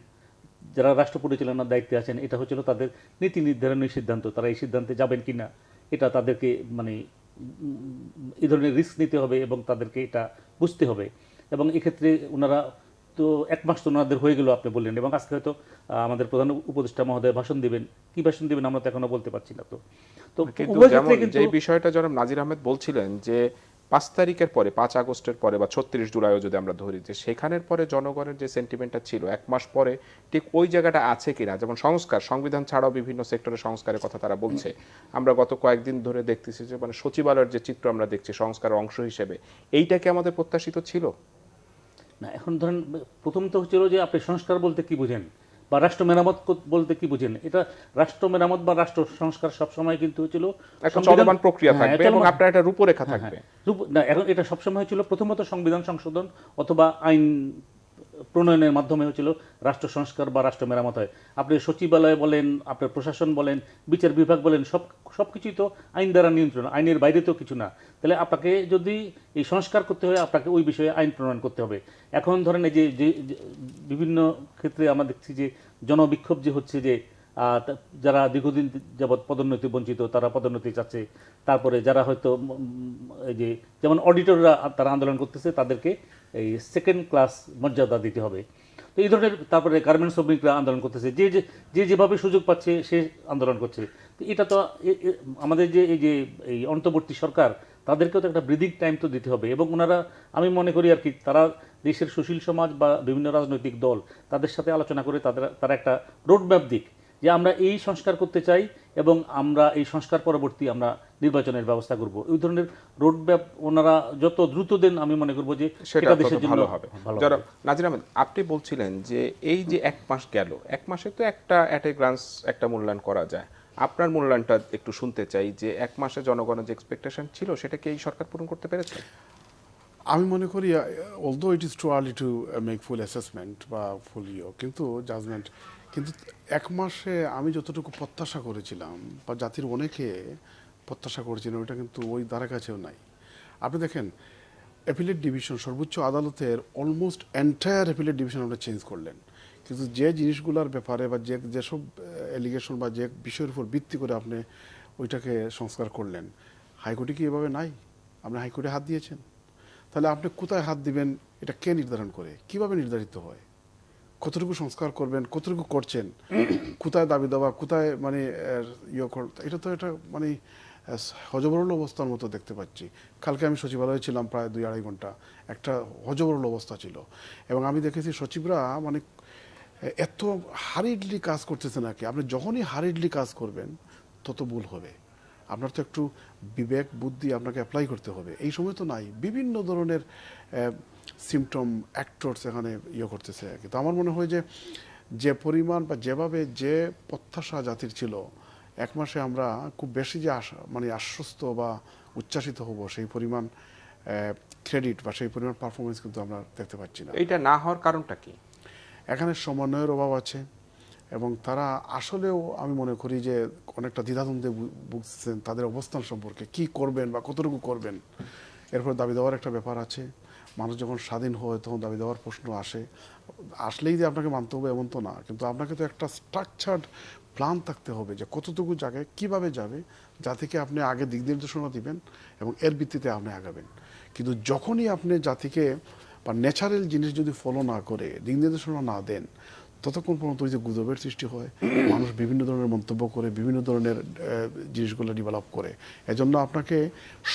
যারা রাষ্ট্র পরিচালনার দায়িত্বে আছেন, এটা হচ্ছিল তাদের নীতি নির্ধারণের সিদ্ধান্ত। তারা এই সিদ্ধান্তে যাবেন কিনা এটা তাদেরকে মানে এই ধরনের রিস্ক নিতে হবে এবং তাদেরকে এটা বুঝতে হবে। এবং এক্ষেত্রে ওনারা তো 1 মাস তো ওনাদের হয়ে গেল আপনি বললেন, এবং আজকে হয়তো আমাদের প্রধান উপদেষ্টা মহোদয় ভাষণ দিবেন। কি ভাষণ দিবেন আমরা তো এখনো বলতে পারছি না। তো কিন্তু উভয় যেমন ক্ষেত্রে কিন্তু যে বিষয়টা জনাব নাজির আহমেদ বলছিলেন যে 5 তারিখের পরে, 5 আগস্টের পরে বা 36 জুলাইও যদি আমরা ধরি, যে সেখানের পরে জনগণের যে সেন্টিমেন্টটা ছিল 1 মাস পরে ঠিক ওই জায়গাটা আছে কিনা। যেমন সংবিধান ছাড়াও বিভিন্ন সেক্টরের সংস্কারের কথা তারা বলছে। আমরা গত কয়েকদিন ধরে দেখতেছি যে মানে সচিবালয়ের যে চিত্র আমরা দেখছি সংস্কারের অংশ হিসেবে, এইটা কি আমাদের প্রত্যাশিত ছিল না? এখন ধরেন প্রথম তো হচ্ছিল যে আপনি সংস্কার বলতে কি বুঝেন বা রাষ্ট্র মেরামত বলতে কি বুঝেন। এটা রাষ্ট্র মেরামত বা রাষ্ট্র সংস্কার সবসময় কিন্তু হচ্ছিল একটা চলমান প্রক্রিয়া থাকবে এবং আপনার একটা রূপরেখা থাকবে। না, এখন এটা সবসময় ছিল প্রথমত সংবিধান সংশোধন অথবা আইন প্রণয়নের মাধ্যমে হচ্ছিল রাষ্ট্র সংস্কার বা রাষ্ট্র মেরামত হয়। আপনি সচিবালয় বলেন, আপনার প্রশাসন বলেন, বিচার বিভাগ বলেন, সব কিছুই তো আইন দ্বারা নিয়ন্ত্রণ, আইনের বাইরে তো কিছু না। তাহলে আপনাকে যদি এই সংস্কার করতে হয় আপনাকে ওই বিষয়ে আইন প্রণয়ন করতে হবে। এখন ধরেন এই যে বিভিন্ন ক্ষেত্রে আমরা দেখছি যে জনবিক্ষোভ যে হচ্ছে, যে যারা দীর্ঘদিন যাবৎ পদোন্নতি বঞ্চিত তারা পদোন্নতি চাচ্ছে। তারপরে যারা হয়তো এই যে যেমন অডিটররা তারা আন্দোলন করতেছে, তাদেরকে এই সেকেন্ড ক্লাস মর্যাদা দিতে হবে। তো এই ধরনের, তারপরে গার্মেন্টস শ্রমিকরা আন্দোলন করতেছে, যে যেভাবে সুযোগ পাচ্ছে সে আন্দোলন করছে। তো এটা তো আমাদের যে এই অন্তর্বর্তী সরকার, তাদেরকেও তো একটা ব্রিদিং টাইম তো দিতে হবে। এবং ওনারা, আমি মনে করি আর কি, তারা দেশের সুশীল সমাজ বা বিভিন্ন রাজনৈতিক দল তাদের সাথে আলোচনা করে তারা একটা রোডম্যাপ দিক যে আমরা এই সংস্কার করতে চাই এবং আমরা এই সংস্কার পরবর্তী আমরা নির্বাচনের ব্যবস্থা করব। এই ধরনের রোডম্যাপ ওনারা যত দ্রুত দেন আমি মনে করব যে সেটা দেশের জন্য ভালো হবে। যারা নাজির আহমেদ, আপনি বলছিলেন যে এই যে 1 মাস গেল, 1 মাসে তো একটা অ্যাট এ গ্লান্স একটা মূল্যায়ন করা যায়। আপনার মূল্যায়নটা একটু শুনতে চাই যে 1 মাসে জনগণের যে এক্সপেকটেশন ছিল সেটা কি এই সরকার পূরণ করতে পেরেছে? আমি মনে করি although it is too early to make full assessment বা ফুল কিন্তু জাজমেন্ট, কিন্তু 1 মাসে আমি যতটুকু প্রত্যাশা করেছিলাম বা জাতির অনেকে প্রত্যাশা করেছিলেন ওইটা কিন্তু ওই ধারে কাছেও নাই। আপনি দেখেন অ্যাপিলেট ডিভিশন, সর্বোচ্চ আদালতের অলমোস্ট এন্টায়ার অ্যাপিলেট ডিভিশন আপনি চেঞ্জ করলেন, কিন্তু যে জিনিসগুলোর ব্যাপারে বা যেসব অ্যালিগেশন বা যে বিষয়ের উপর ভিত্তি করে আপনি ওইটাকে সংস্কার করলেন, হাইকোর্টে কি এভাবে নাই? আপনি হাইকোর্টে হাত দিয়েছেন, তাহলে আপনি কোথায় হাত দিবেন এটা কে নির্ধারণ করে, কিভাবে নির্ধারিত হয়, কতটুকু সংস্কার করবেন, কতটুকু করছেন, কোথায় দাবি দেওয়া, কোথায় মানে এটা মানে হজবরল অবস্থার মতো দেখতে পাচ্ছি। কালকে আমি সচিবালয়ে ছিলাম প্রায় 2-2.5 ঘন্টা, একটা হজবরল অবস্থা ছিল। এবং আমি দেখেছি সচিবরা মানে এত হারিডলি কাজ করতেছে নাকি। আপনি যখনই হারিডলি কাজ করবেন তত ভুল হবে। আপনার তো একটু বিবেক বুদ্ধি আপনাকে অ্যাপ্লাই করতে হবে। এই সময় তো নাই, বিভিন্ন ধরনের সিমটম অ্যাক্টরস এখানে করতেছে আর কি। তো আমার মনে হয় যে যে পরিমাণ বা যেভাবে যে প্রত্যাশা জাতির ছিল 1 মাসে আমরা খুব বেশি যে মানে আশ্বস্ত বা উচ্ছ্বাসিত হব সেই পরিমাণ ক্রেডিট বা সেই পরিমাণ পারফরমেন্স কিন্তু আমরা দেখতে পাচ্ছি না। এইটা না হওয়ার কারণটা কি? এখানে সমন্বয়ের অভাব আছে এবং তারা আসলেও আমি মনে করি যে অনেকটা দ্বিধাদ্বন্দ্বে ভুগছেন তাদের অবস্থান সম্পর্কে, কি করবেন বা কতটুকু করবেন। এরপর দাবি দেওয়ার একটা ব্যাপার আছে। মানুষ যখন স্বাধীন হয় তখন দাবি দেওয়ার প্রশ্ন আসলেই যে আপনাকে মানতে হবে এমন তো না, কিন্তু আপনাকে তো একটা স্ট্রাকচার্ড প্ল্যান থাকতে হবে যে কতটুকু জায়গায় কিভাবে যাবে, যা থেকে আপনি আগে দিক নির্দেশনা দিবেন এবং এর ভিত্তিতে আপনি আগাবেন। কিন্তু যখনই আপনি জাতিকে বা ন্যাচারাল জিনিস যদি ফলো না করে দিক নির্দেশনা না দেন, ততক্ষণ পর্যন্ত ওই যে গুজবের সৃষ্টি হয়, মানুষ বিভিন্ন ধরনের মন্তব্য করে, বিভিন্ন ধরনের জিনিসগুলো ডেভেলপ করে। এজন্য আপনাকে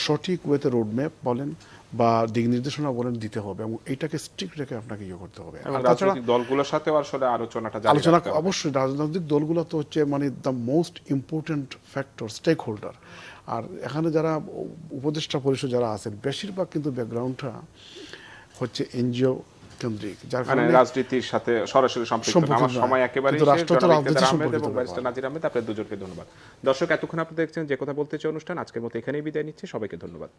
সঠিক ওয়েতে রোডম্যাপ বলেন বা দিক নির্দেশনা বলেন দিতে হবে এবং এইটাকে স্ট্রিক্ট রেখে আপনাকে করতে হবে। এবং আর তাছাড়া রাজনৈতিক দলগুলোর সাথেও আসলে আলোচনাটা জারি আলোচনা রাখতে হবে। অবশ্যই রাজনৈতিক দলগুলো তো হচ্ছে মানে the most important factor, stakeholder. আর এখানে যারা উপদেষ্টা পরিষদ যারা আছেন বেশিরভাগ কিন্তু ব্যাকগ্রাউন্ডটা হচ্ছে এনজিও কেন্দ্রিক, যার মানে কারণে রাজনীতির সাথে সরাসরি সম্পৃক্ত না। আমার নয়। সময় একেবারে কিন্তু শেষ। রাষ্ট্র তো জনাব রাজনীতি ইকতেদার আহমেদ সম্পর্কিত এবং ব্যাপার। ব্যারিস্টার নাজির আহমেদ, আপনাদের দুজনকে ধন্যবাদ। দর্শক, এতক্ষণ আপনারা দেখছেন যে কথা বলতে চাই অনুষ্ঠান। আজকের মতো এখানেই বিদায় নিচ্ছি। সবাইকে ধন্যবাদ।